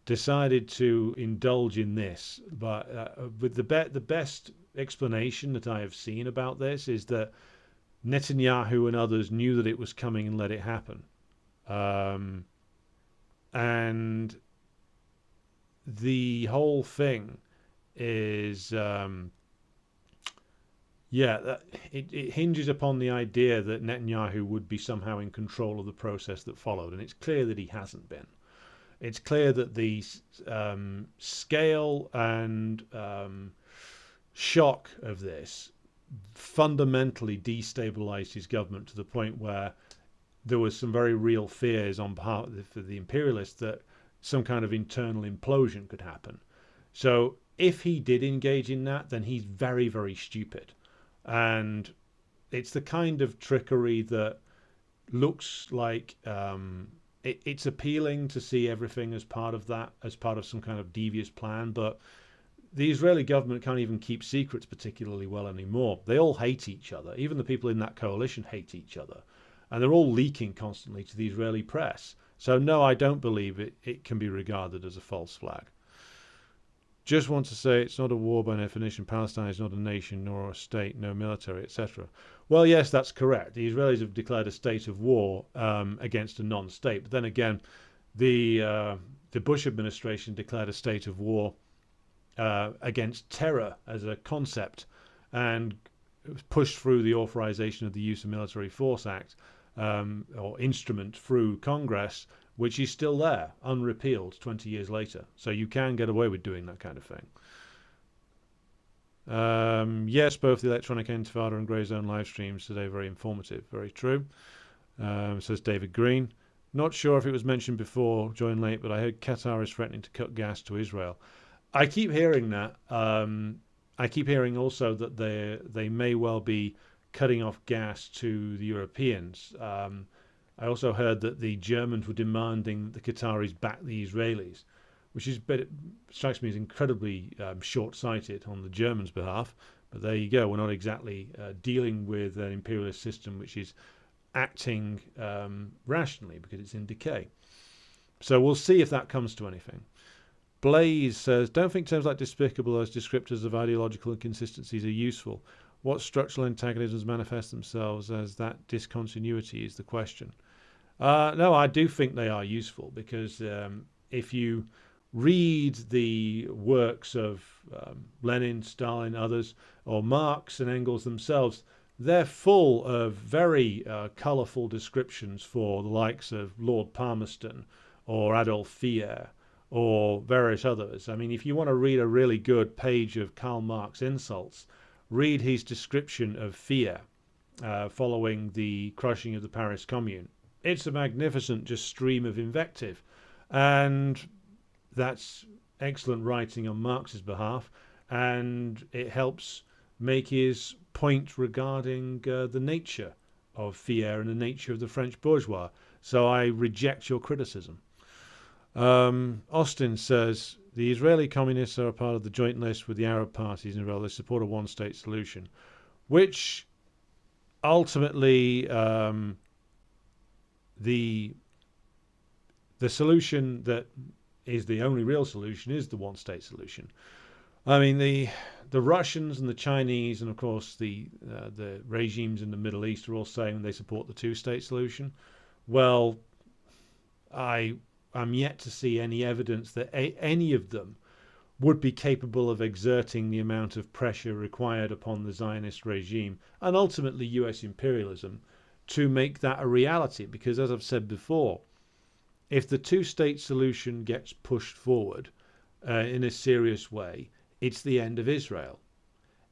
decided to indulge in this, but with the best explanation that I have seen about this is that Netanyahu and others knew that it was coming and let it happen. And the whole thing is, it hinges upon the idea that Netanyahu would be somehow in control of the process that followed. And it's clear that he hasn't been. It's clear that the scale and shock of this fundamentally destabilized his government to the point where there was some very real fears on behalf of the imperialists that some kind of internal implosion could happen. So if he did engage in that, then he's very, very stupid. And it's the kind of trickery that looks like it's appealing to see everything as part of that, as part of some kind of devious plan, but the Israeli government can't even keep secrets particularly well anymore. They all hate each other. Even the people in that coalition hate each other. And they're all leaking constantly to the Israeli press. So no, I don't believe it can be regarded as a false flag. Just want to say it's not a war by definition. Palestine is not a nation, nor a state, no military, etc. Well, yes, that's correct. The Israelis have declared a state of war against a non-state. But then again, the Bush administration declared a state of war against terror as a concept and pushed through the authorization of the Use of Military Force Act or instrument through Congress, which is still there, unrepealed 20 years later. So you can get away with doing that kind of thing. Yes, both the Electronic Intifada and Grey Zone live streams today very informative. Very true. Says David Green. Not sure if it was mentioned before, joined late, but I heard Qatar is threatening to cut gas to Israel. I keep hearing that. I keep hearing also that they may well be cutting off gas to the Europeans. I also heard that the Germans were demanding that the Qataris back the Israelis, which strikes me as incredibly short-sighted on the Germans' behalf. But there you go. We're not exactly dealing with an imperialist system which is acting rationally because it's in decay. So we'll see if that comes to anything. Blaze says, don't think terms like despicable as descriptors of ideological inconsistencies are useful. What structural antagonisms manifest themselves as that discontinuity is the question. No, I do think they are useful because if you read the works of Lenin, Stalin, others, or Marx and Engels themselves, they're full of very colourful descriptions for the likes of Lord Palmerston or Adolf Thiers or various others. I mean, if you want to read a really good page of Karl Marx insults, read his description of fear following the crushing of the Paris Commune. It's a magnificent just stream of invective, and that's excellent writing on Marx's behalf, and it helps make his point regarding the nature of fear and the nature of the French bourgeois. So I reject your criticism. Austin says the Israeli communists are a part of the joint list with the Arab parties in Israel. They support a one-state solution, which ultimately the solution that is the only real solution is the one-state solution. I mean, the Russians and the Chinese and, of course, the regimes in the Middle East are all saying they support the two-state solution. Well, I'm yet to see any evidence that any of them would be capable of exerting the amount of pressure required upon the Zionist regime and ultimately US imperialism to make that a reality. Because, as I've said before, if the two-state solution gets pushed forward in a serious way, it's the end of Israel.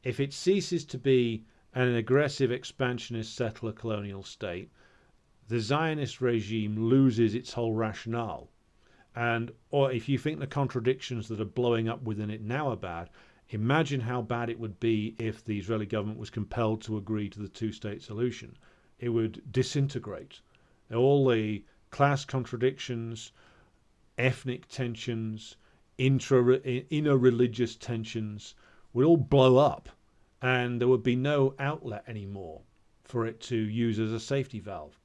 If it ceases to be an aggressive expansionist settler colonial state, the Zionist regime loses its whole rationale. Or if you think the contradictions that are blowing up within it now are bad, imagine how bad it would be if the Israeli government was compelled to agree to the two-state solution. It would disintegrate. All the class contradictions, ethnic tensions, inner religious tensions would all blow up, and there would be no outlet anymore for it to use as a safety valve.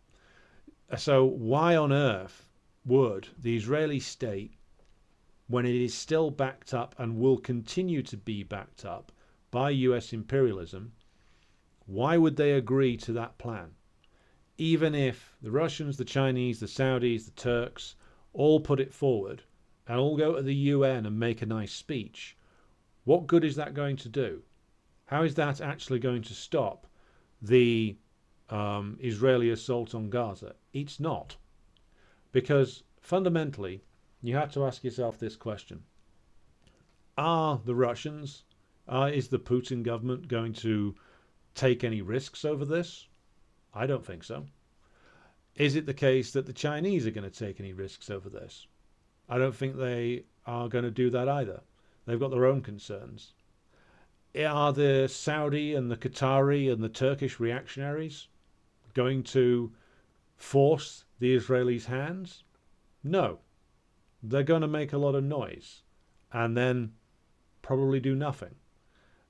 So why on earth would the Israeli state, when it is still backed up and will continue to be backed up by US imperialism, why would they agree to that plan? Even if the Russians, the Chinese, the Saudis, the Turks all put it forward and all go to the UN and make a nice speech, what good is that going to do? How is that actually going to stop the Israeli assault on Gaza? It's not. Because fundamentally, you have to ask yourself this question. Are the Russians, is the Putin government going to take any risks over this? I don't think so. Is it the case that the Chinese are going to take any risks over this? I don't think they are going to do that either. They've got their own concerns. Are the Saudi and the Qatari and the Turkish reactionaries going to force the Israelis' hands? No. They're going to make a lot of noise and then probably do nothing.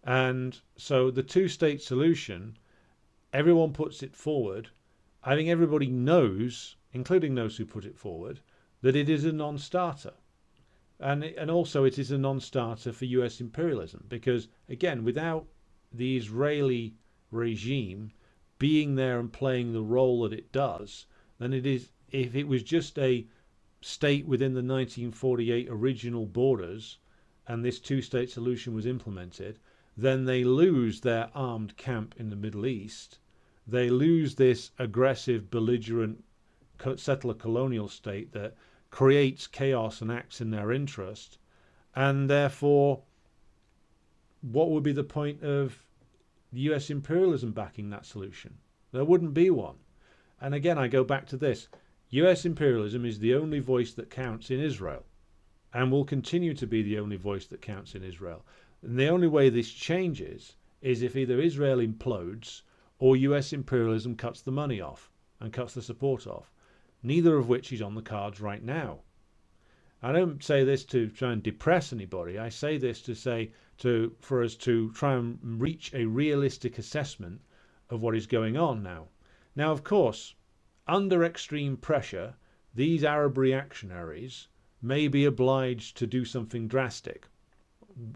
And so the two-state solution, everyone puts it forward. I think everybody knows, including those who put it forward, that it is a non-starter. And also it is a non-starter for US imperialism because, again, without the Israeli regime being there and playing the role that it does, then it is, if it was just a state within the 1948 original borders and this two-state solution was implemented, then they lose their armed camp in the Middle East. They lose this aggressive, belligerent settler colonial state that creates chaos and acts in their interest. And therefore, what would be the point of US imperialism backing that solution? There wouldn't be one. And again, I go back to this. US imperialism is the only voice that counts in Israel and will continue to be the only voice that counts in Israel. And the only way this changes is if either Israel implodes or US imperialism cuts the money off and cuts the support off, neither of which is on the cards right now. I don't say this to try and depress anybody. I say this to say for us to try and reach a realistic assessment of what is going on now. Now, of course, under extreme pressure, these Arab reactionaries may be obliged to do something drastic.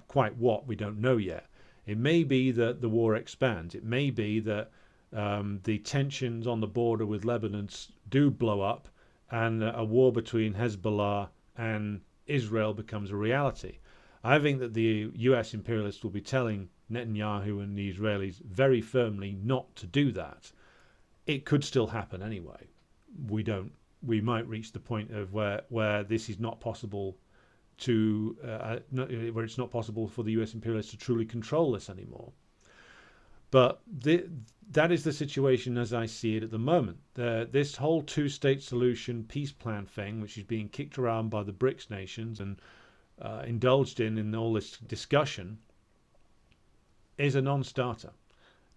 Quite what, we don't know yet. It may be that the war expands. It may be that the tensions on the border with Lebanon do blow up and a war between Hezbollah and Israel becomes a reality. I think that the US imperialists will be telling Netanyahu and the Israelis very firmly not to do that. It could still happen anyway. We might reach the point of where this is not possible where it's not possible for the US imperialists to truly control this anymore. But that is the situation as I see it at the moment. This whole two-state solution peace plan thing, which is being kicked around by the BRICS nations and indulged in all this discussion, is a non-starter.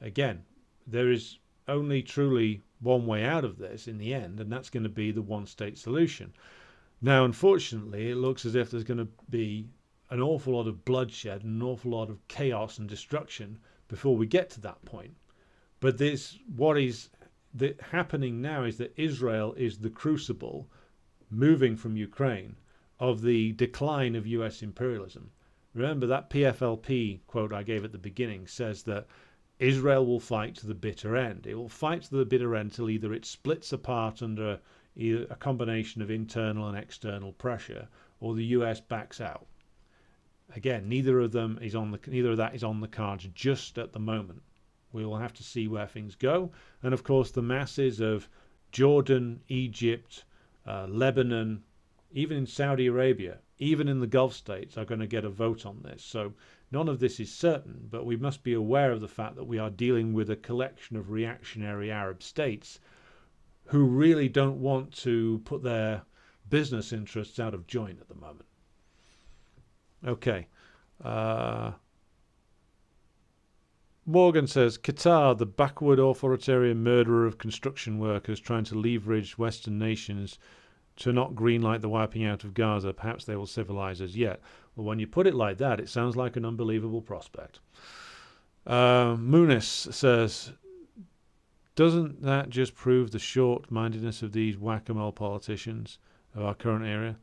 Again, there is only truly one way out of this in the end, and that's going to be the one-state solution. Now, unfortunately, it looks as if there's going to be an awful lot of bloodshed and an awful lot of chaos and destruction before we get to that point. But what is happening now is that Israel is the crucible, moving from Ukraine, of the decline of US imperialism. Remember that PFLP quote I gave at the beginning says that Israel will fight to the bitter end. It will fight to the bitter end till either it splits apart under either a combination of internal and external pressure, or the US backs out. Again, neither of that is on the cards just at the moment. We will have to see where things go, and of course the masses of Jordan, Egypt, Lebanon, even in Saudi Arabia, even in the Gulf states, are going to get a vote on this. So none of this is certain, but we must be aware of the fact that we are dealing with a collection of reactionary Arab states who really don't want to put their business interests out of joint at the moment. Okay. Morgan says, Qatar, the backward authoritarian murderer of construction workers trying to leverage Western nations to not greenlight the wiping out of Gaza. Perhaps they will civilize us yet. Well, when you put it like that, it sounds like an unbelievable prospect. Munis says, doesn't that just prove the short-mindedness of these whack-a-mole politicians of our current era?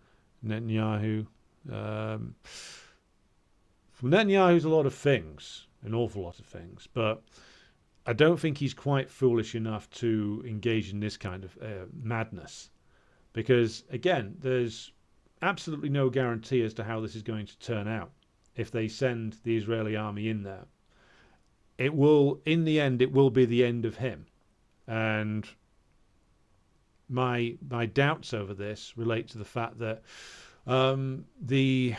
Netanyahu. Netanyahu's a lot of things, an awful lot of things, but I don't think he's quite foolish enough to engage in this kind of madness. Because, again, there's absolutely no guarantee as to how this is going to turn out if they send the Israeli army in there. It will, in the end, it will be the end of him. And my doubts over this relate to the fact that the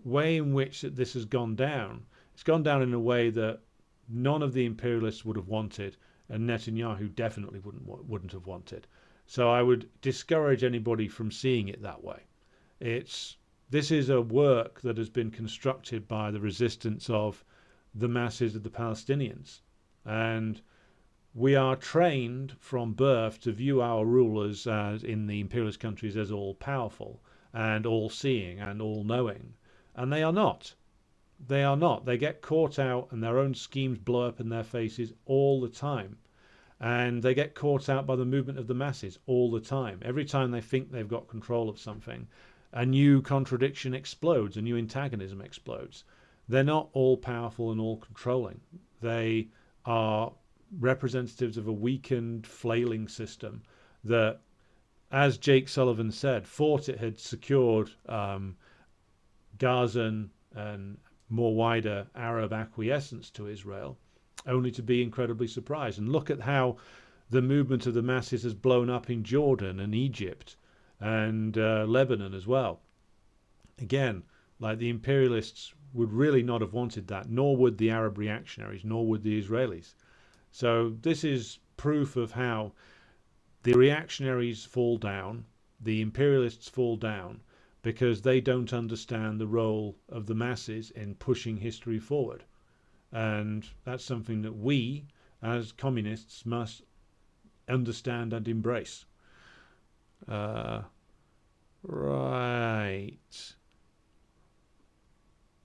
way in which this has gone down, it's gone down in a way that none of the imperialists would have wanted, and Netanyahu definitely wouldn't have wanted. So I would discourage anybody from seeing it that way. This is a work that has been constructed by the resistance of the masses of the Palestinians, and we are trained from birth to view our rulers as in the imperialist countries as all powerful and all seeing and all knowing, and they are not. They are not. They get caught out and their own schemes blow up in their faces all the time. And they get caught out by the movement of the masses all the time. Every time they think they've got control of something, a new contradiction explodes, a new antagonism explodes. They're not all powerful and all controlling. They are representatives of a weakened, flailing system that, as Jake Sullivan said, thought it had secured Gazan and more wider Arab acquiescence to Israel, only to be incredibly surprised. And look at how the movement of the masses has blown up in Jordan and Egypt and Lebanon as well. Again, like the imperialists would really not have wanted that, nor would the Arab reactionaries, nor would the Israelis. So this is proof of how the reactionaries fall down, the imperialists fall down, because they don't understand the role of the masses in pushing history forward. And that's something that we, as communists, must understand and embrace. Right.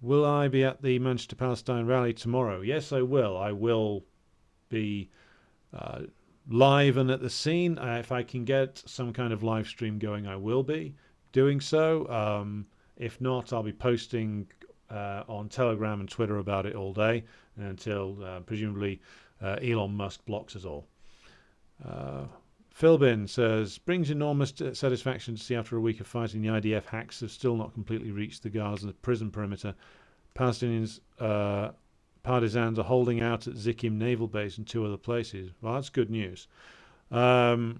Will I be at the Manchester Palestine rally tomorrow? Yes, I will. I will be live and at the scene. If I can get some kind of live stream going, I will be doing so. If not, I'll be posting on Telegram and Twitter about it all day until presumably Elon Musk blocks us all. Philbin says, brings enormous satisfaction to see after a week of fighting the IDF hacks have still not completely reached the Gaza prison perimeter. Palestinians partisans are holding out at Zikim naval base and 2 other places. Well, that's good news. But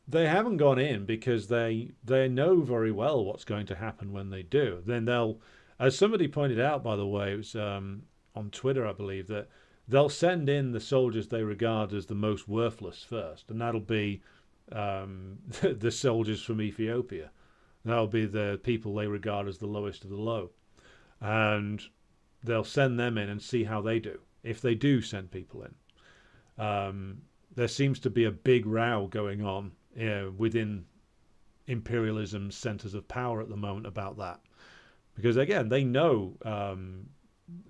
They haven't gone in because they know very well what's going to happen when they do. Then they'll, as somebody pointed out, by the way, it was on Twitter, I believe, that they'll send in the soldiers they regard as the most worthless first, and that'll be the soldiers from Ethiopia. That'll be the people they regard as the lowest of the low, and they'll send them in and see how they do. If they do send people in, there seems to be a big row going on within imperialism's centers of power at the moment about that. Because again, they know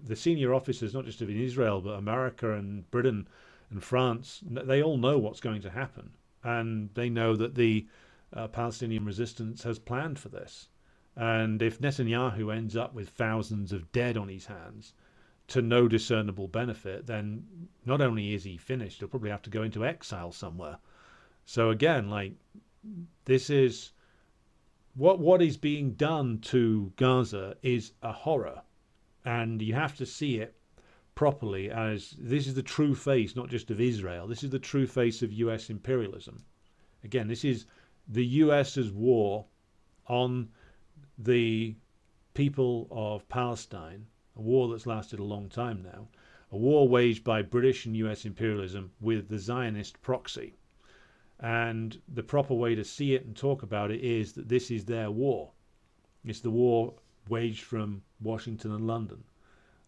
the senior officers, not just of Israel, but America and Britain and France, they all know what's going to happen. And they know that the Palestinian resistance has planned for this. And if Netanyahu ends up with thousands of dead on his hands to no discernible benefit, then not only is he finished, he'll probably have to go into exile somewhere. So again, like, this is what is being done to Gaza is a horror, and you have to see it properly as this is the true face, not just of Israel. This is the true face of U.S. imperialism. Again, this is the U.S.'s war on the people of Palestine, a war that's lasted a long time now, a war waged by British and US imperialism with the Zionist proxy. And the proper way to see it and talk about it is that this is their war. It's the war waged from Washington and London.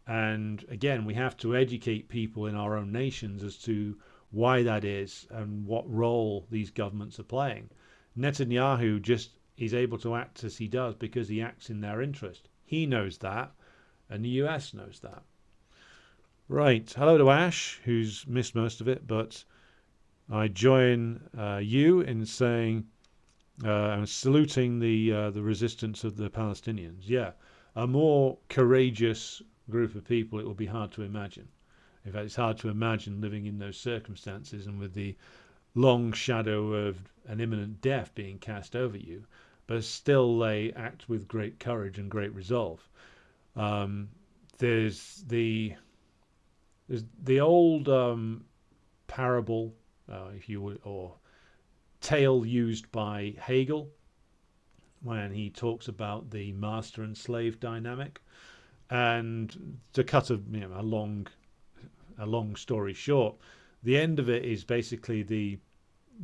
And again, we have to educate people in our own nations as to why that is and what role these governments are playing. Netanyahu just is able to act as he does because he acts in their interest. He knows that, and the US knows that. Right. Hello to Ash, who's missed most of it, but I join you in saying I'm saluting the resistance of the Palestinians. Yeah, a more courageous group of people it will be hard to imagine. In fact, it's hard to imagine living in those circumstances and with the long shadow of an imminent death being cast over you, but still they act with great courage and great resolve. There's the old parable, if you would, or tale used by Hegel when he talks about the master and slave dynamic. And to cut a long story short, the end of it is basically the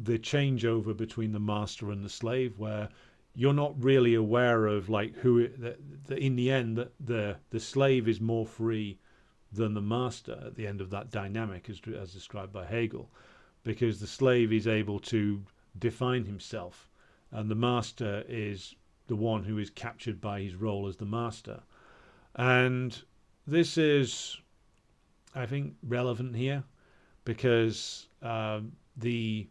changeover between the master and the slave, where you're not really aware of like who in the end the slave is more free than the master at the end of that dynamic, as described by Hegel, because the slave is able to define himself and the master is the one who is captured by his role as the master. And this is, I think, relevant here because the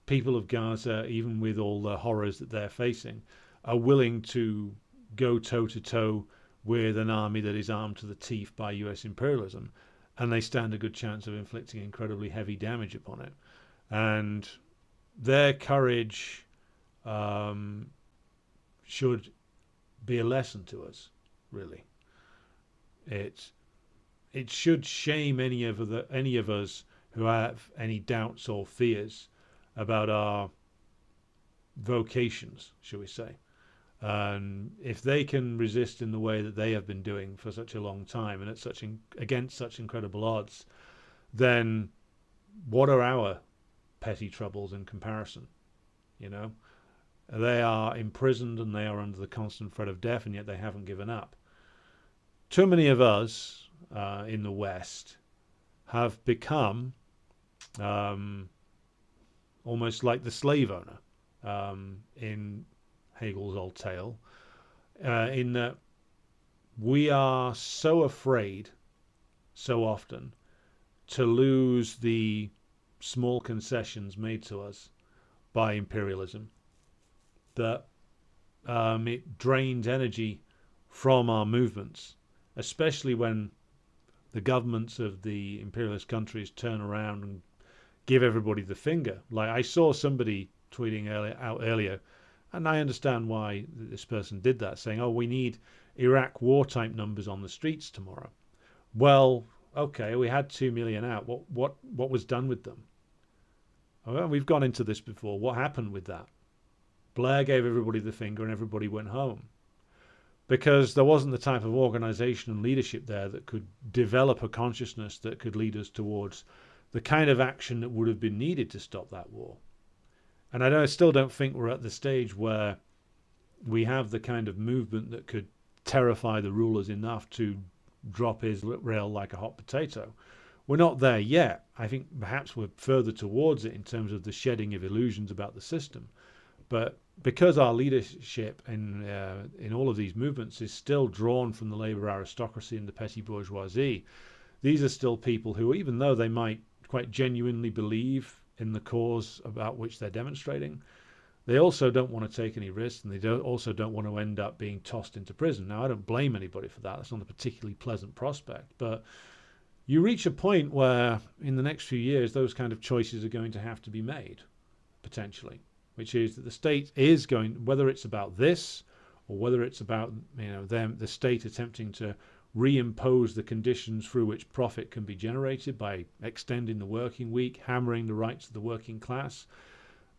people of Gaza, even with all the horrors that they're facing, are willing to go toe-to-toe with an army that is armed to the teeth by US imperialism, and they stand a good chance of inflicting incredibly heavy damage upon it. And their courage should be a lesson to us, really. It should shame any of us who have any doubts or fears about our vocations, shall we say. And if they can resist in the way that they have been doing for such a long time and against such incredible odds, then what are our petty troubles in comparison? You know, they are imprisoned and they are under the constant threat of death, and yet they haven't given up. Too many of us in the West have become almost like the slave owner in Hegel's old tale, in that we are so afraid so often to lose the small concessions made to us by imperialism that it drains energy from our movements, especially when the governments of the imperialist countries turn around and give everybody the finger. Like I saw somebody tweeting out earlier, and I understand why this person did that, saying, "Oh, we need Iraq war type numbers on the streets tomorrow." Well, okay, we had 2 million out. What was done with them? Well, we've gone into this before. What happened with that? Blair gave everybody the finger and everybody went home because there wasn't the type of organization and leadership there that could develop a consciousness that could lead us towards the kind of action that would have been needed to stop that war. And I still don't think we're at the stage where we have the kind of movement that could terrify the rulers enough to drop Israel like a hot potato. We're not there yet. I think perhaps we're further towards it in terms of the shedding of illusions about the system. But because our leadership in all of these movements is still drawn from the labour aristocracy and the petty bourgeoisie, these are still people who, even though they might quite genuinely believe in the cause about which they're demonstrating, they also don't want to take any risks, and they also don't want to end up being tossed into prison. Now, I don't blame anybody for that. That's not a particularly pleasant prospect. But you reach a point where in the next few years, those kind of choices are going to have to be made, potentially, which is that the state is going, whether it's about this or whether it's about the state attempting to reimpose the conditions through which profit can be generated by extending the working week, hammering the rights of the working class.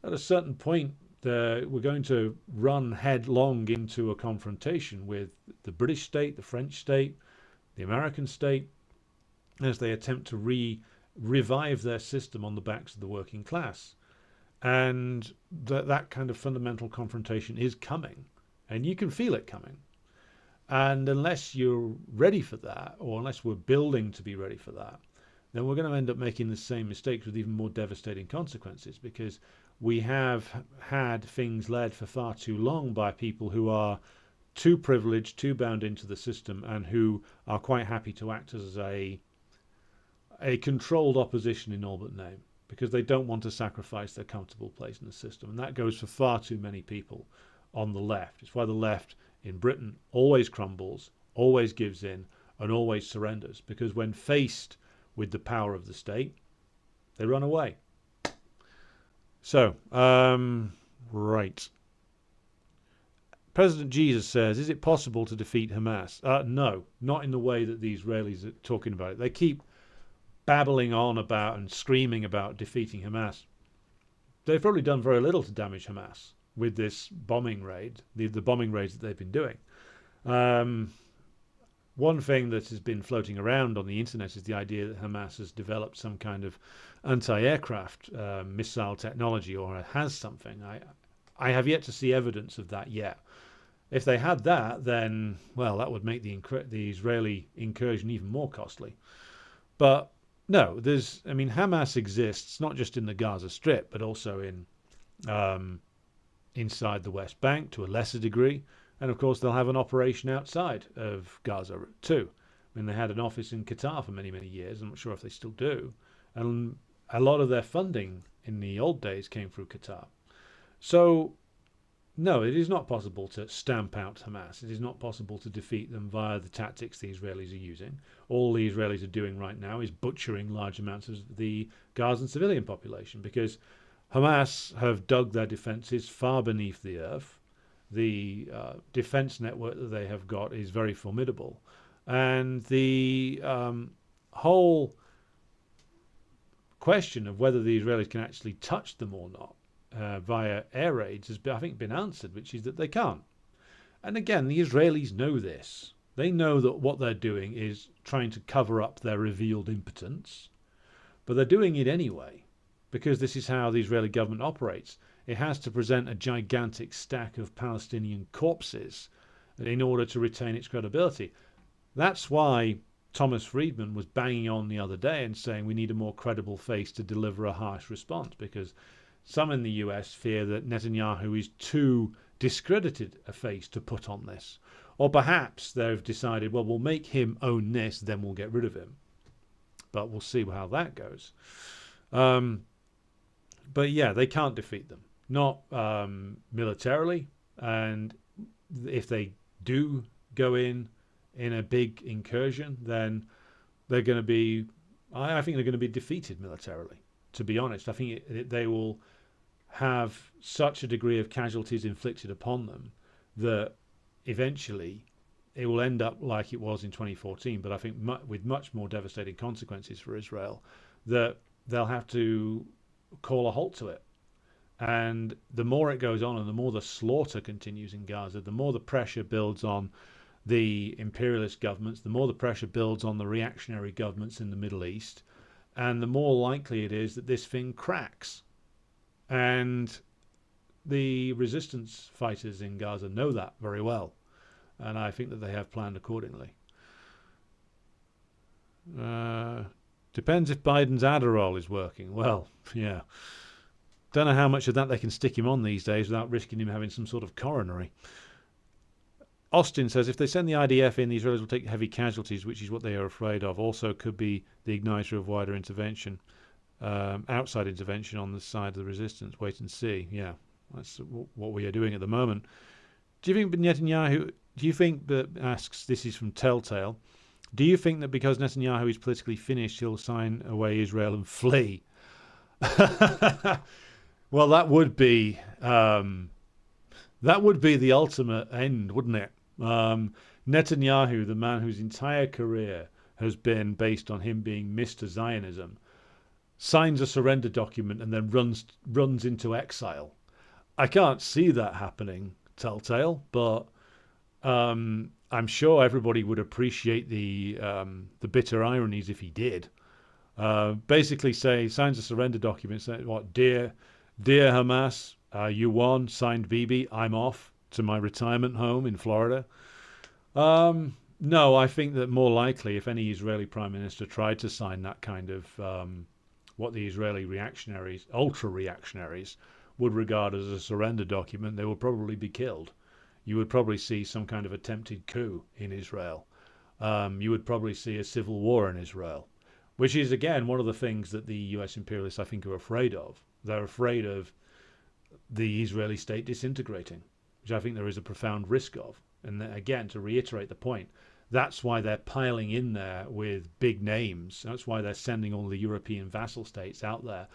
At a certain point, we're going to run headlong into a confrontation with the British state, the French state, the American state, as they attempt to revive their system on the backs of the working class. And that kind of fundamental confrontation is coming, and you can feel it coming. And unless you're ready for that, or unless we're building to be ready for that, then we're going to end up making the same mistakes with even more devastating consequences, because we have had things led for far too long by people who are too privileged, too bound into the system, and who are quite happy to act as a controlled opposition in all but name, because they don't want to sacrifice their comfortable place in the system. And that goes for far too many people on the left. It's why the left in Britain always crumbles, always gives in, and always surrenders, because when faced with the power of the state, they run away. So, right. President Jesus says, is it possible to defeat Hamas? No, not in the way that the Israelis are talking about it. They keep babbling on about and screaming about defeating Hamas. They've probably done very little to damage Hamas with this bombing raid, the bombing raids that they've been doing. One thing that has been floating around on the internet is the idea that Hamas has developed some kind of anti-aircraft missile technology, or has something. I have yet to see evidence of that yet. If they had that, then, well, that would make the Israeli incursion even more costly. But no, Hamas exists not just in the Gaza Strip, but also in inside the West Bank to a lesser degree. And of course, they'll have an operation outside of Gaza too. They had an office in Qatar for many, many years. I'm not sure if they still do. And a lot of their funding in the old days came through Qatar. So, no, it is not possible to stamp out Hamas. It is not possible to defeat them via the tactics the Israelis are using. All the Israelis are doing right now is butchering large amounts of the Gazan civilian population, because Hamas have dug their defences far beneath the earth. The defence network that they have got is very formidable. And the whole question of whether the Israelis can actually touch them or not via air raids has, I think, been answered, which is that they can't. And again, the Israelis know this. They know that what they're doing is trying to cover up their revealed impotence, but they're doing it anyway, because this is how the Israeli government operates. It has to present a gigantic stack of Palestinian corpses in order to retain its credibility. That's why Thomas Friedman was banging on the other day and saying we need a more credible face to deliver a harsh response, because some in the US fear that Netanyahu is too discredited a face to put on this. Or perhaps they've decided, well, we'll make him own this, then we'll get rid of him. But we'll see how that goes. But yeah, they can't defeat them. Not militarily. And if they do go in a big incursion, then they're going to be, I think they're going to be defeated militarily, to be honest. I think they will have such a degree of casualties inflicted upon them that eventually it will end up like it was in 2014, but I think with much more devastating consequences for Israel, that they'll have to call a halt to it. And the more it goes on and the more the slaughter continues in Gaza, the more the pressure builds on the imperialist governments, the more the pressure builds on the reactionary governments in the Middle East, and the more likely it is that this thing cracks. And the resistance fighters in Gaza know that very well, and I think that they have planned accordingly. Depends if Biden's Adderall is working. Well, yeah. Don't know how much of that they can stick him on these days without risking him having some sort of coronary. Austin says if they send the IDF in, the Israelis will take heavy casualties, which is what they are afraid of. Also could be the igniter of wider intervention, outside intervention on the side of the resistance. Wait and see. Yeah, that's what we are doing at the moment. Do you think Netanyahu, asks, this is from Telltale, do you think that because Netanyahu is politically finished, he'll sign away Israel and flee? Well, that would be the ultimate end, wouldn't it? Netanyahu, the man whose entire career has been based on him being Mr. Zionism, signs a surrender document and then runs into exile. I can't see that happening, Telltale, but I'm sure everybody would appreciate the bitter ironies if he did. Basically signs a surrender document saying, what, dear Hamas, you won, signed Bibi, I'm off to my retirement home in Florida. No, I think that more likely if any Israeli prime minister tried to sign that kind of what the Israeli reactionaries, ultra-reactionaries, would regard as a surrender document, they would probably be killed. You would probably see some kind of attempted coup in Israel. You would probably see a civil war in Israel, which is, again, one of the things that the US imperialists, I think, are afraid of. They're afraid of the Israeli state disintegrating, which I think there is a profound risk of. And again, to reiterate the point, that's why they're piling in there with big names. That's why they're sending all the European vassal states out there.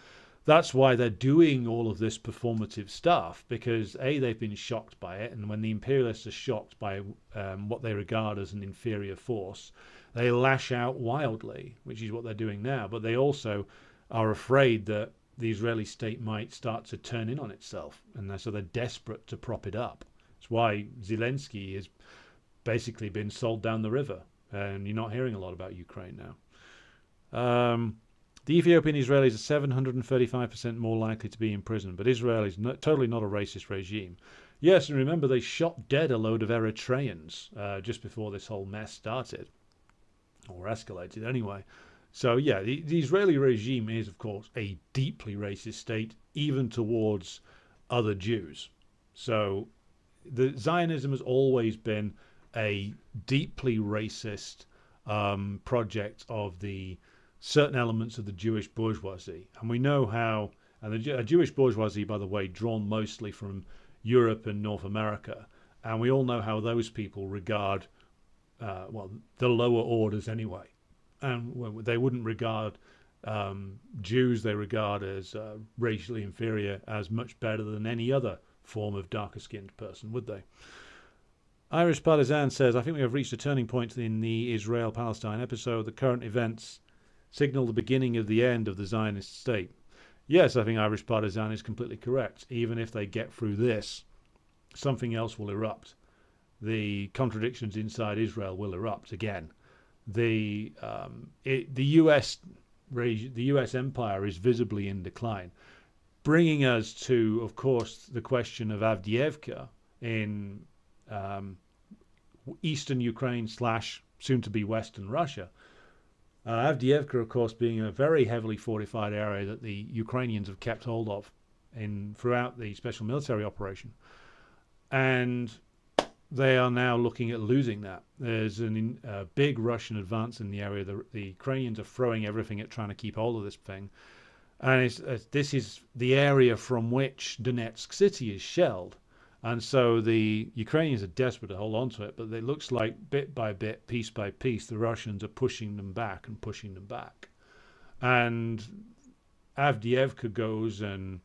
That's why they're doing all of this performative stuff, because A, they've been shocked by it, and when the imperialists are shocked by what they regard as an inferior force, they lash out wildly, which is what they're doing now. But they also are afraid that the Israeli state might start to turn in on itself, and so they're desperate to prop it up. That's why Zelensky has basically been sold down the river, and you're not hearing a lot about Ukraine now. The Ethiopian Israelis are 735% more likely to be in prison, but Israel is totally not a racist regime. Yes, and remember they shot dead a load of Eritreans just before this whole mess started, or escalated anyway. So yeah, the Israeli regime is, of course, a deeply racist state, even towards other Jews. So the Zionism has always been a deeply racist project of the certain elements of the Jewish bourgeoisie. And we know how, and the Jewish bourgeoisie, by the way, drawn mostly from Europe and North America, and we all know how those people regard, the lower orders anyway. And they wouldn't regard Jews they regard as racially inferior as much better than any other form of darker-skinned person, would they? Irish Partisan says, I think we have reached a turning point in the Israel-Palestine episode. The current events signal the beginning of the end of the Zionist state. Yes, I think Irish Partisan is completely correct. Even if they get through this, something else will erupt. The contradictions inside Israel will erupt again. The US empire is visibly in decline, bringing us to, of course, the question of Avdiivka in eastern Ukraine / soon to be Western Russia. Avdiivka, of course, being a very heavily fortified area that the Ukrainians have kept hold of throughout the special military operation. And they are now looking at losing that. There's a big Russian advance in the area. The Ukrainians are throwing everything at trying to keep hold of this thing. And this is the area from which Donetsk city is shelled. And so the Ukrainians are desperate to hold on to it, but it looks like bit by bit, piece by piece, the Russians are pushing them back and pushing them back. And Avdiivka goes and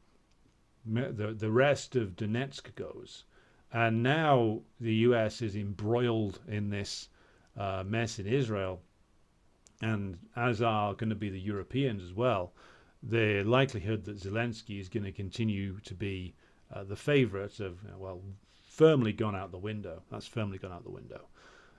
the rest of Donetsk goes. And now the US is embroiled in this mess in Israel, and as are going to be the Europeans as well. the likelihood that Zelensky is going to continue to be the favourite firmly gone out the window. That's firmly gone out the window.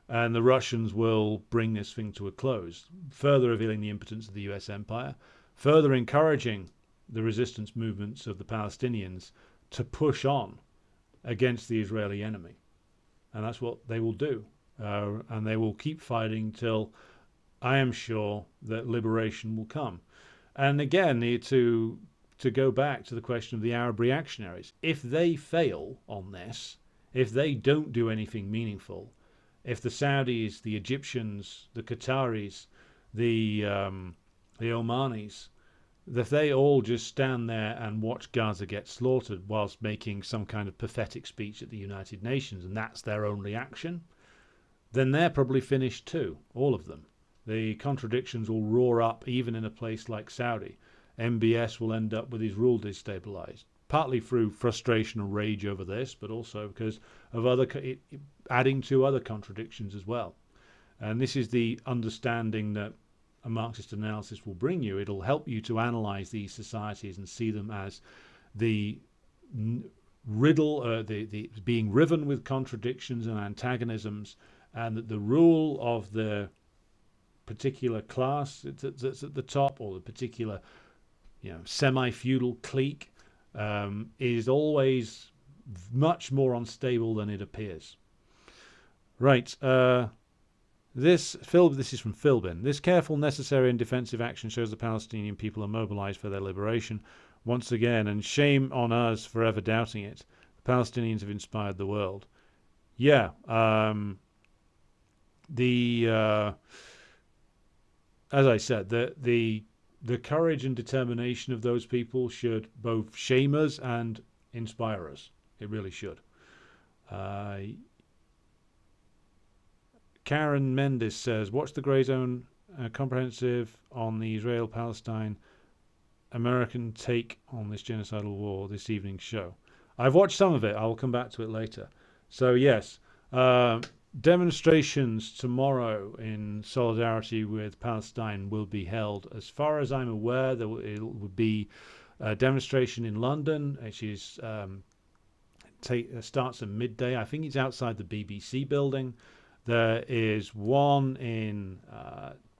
And the Russians will bring this thing to a close, further revealing the impotence of the US empire, further encouraging the resistance movements of the Palestinians to push on against the Israeli enemy. And that's what they will do. And they will keep fighting till I am sure that liberation will come. And again, to go back to the question of the Arab reactionaries, if they fail on this, if they don't do anything meaningful, if the Saudis, the Egyptians, the Qataris, the Omanis, if they all just stand there and watch Gaza get slaughtered whilst making some kind of pathetic speech at the United Nations, and that's their only action, then they're probably finished too, all of them. The contradictions will roar up even in a place like Saudi. MBS will end up with his rule destabilized, partly through frustration and rage over this, but also because of adding to other contradictions as well. And this is the understanding that a Marxist analysis will bring you. It'll help you to analyze these societies and see them as the being riven with contradictions and antagonisms, and that the rule of the particular class that's at the top, or the particular semi-feudal clique, is always much more unstable than it appears. Right. This is from Philbin. This careful, necessary and defensive action shows the Palestinian people are mobilized for their liberation once again, and shame on us for ever doubting it. The Palestinians have inspired the world. Yeah. As I said, the courage and determination of those people should both shame us and inspire us. It really should. Karen Mendes says, watch the Grey Zone comprehensive on the Israel-Palestine American take on this genocidal war this evening's show. I've watched some of it. I will come back to it later. So yes, demonstrations tomorrow in solidarity with Palestine will be held. As far as I'm aware, it will be a demonstration in London, which is starts at midday. I think it's outside the BBC building. There is one in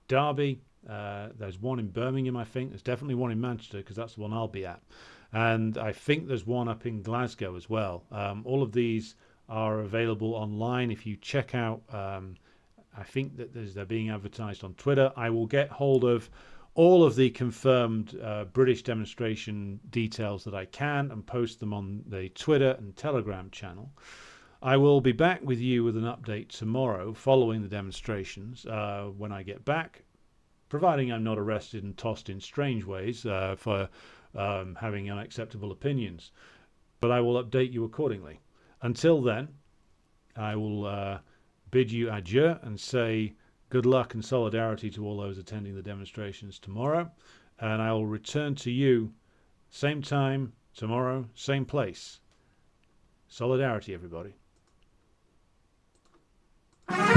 Derby. There's one in Birmingham, I think. There's definitely one in Manchester, because that's the one I'll be at. And I think there's one up in Glasgow as well. All of these are available online. If you check out, I think that they're being advertised on Twitter. I will get hold of all of the confirmed British demonstration details that I can and post them on the Twitter and Telegram channel. I will be back with you with an update tomorrow following the demonstrations when I get back, providing I'm not arrested and tossed in strange ways for having unacceptable opinions. But I will update you accordingly. Until then, I will bid you adieu and say good luck and solidarity to all those attending the demonstrations tomorrow. And I will return to you same time tomorrow, same place. Solidarity, everybody. Fidari,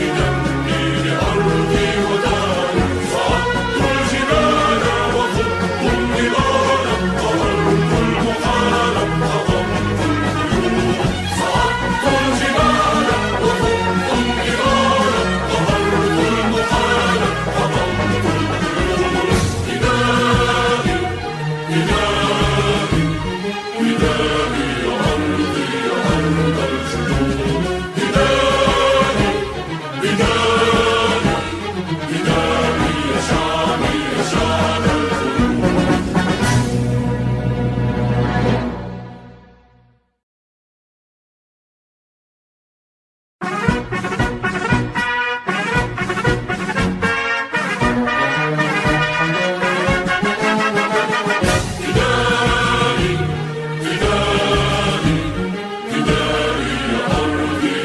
You know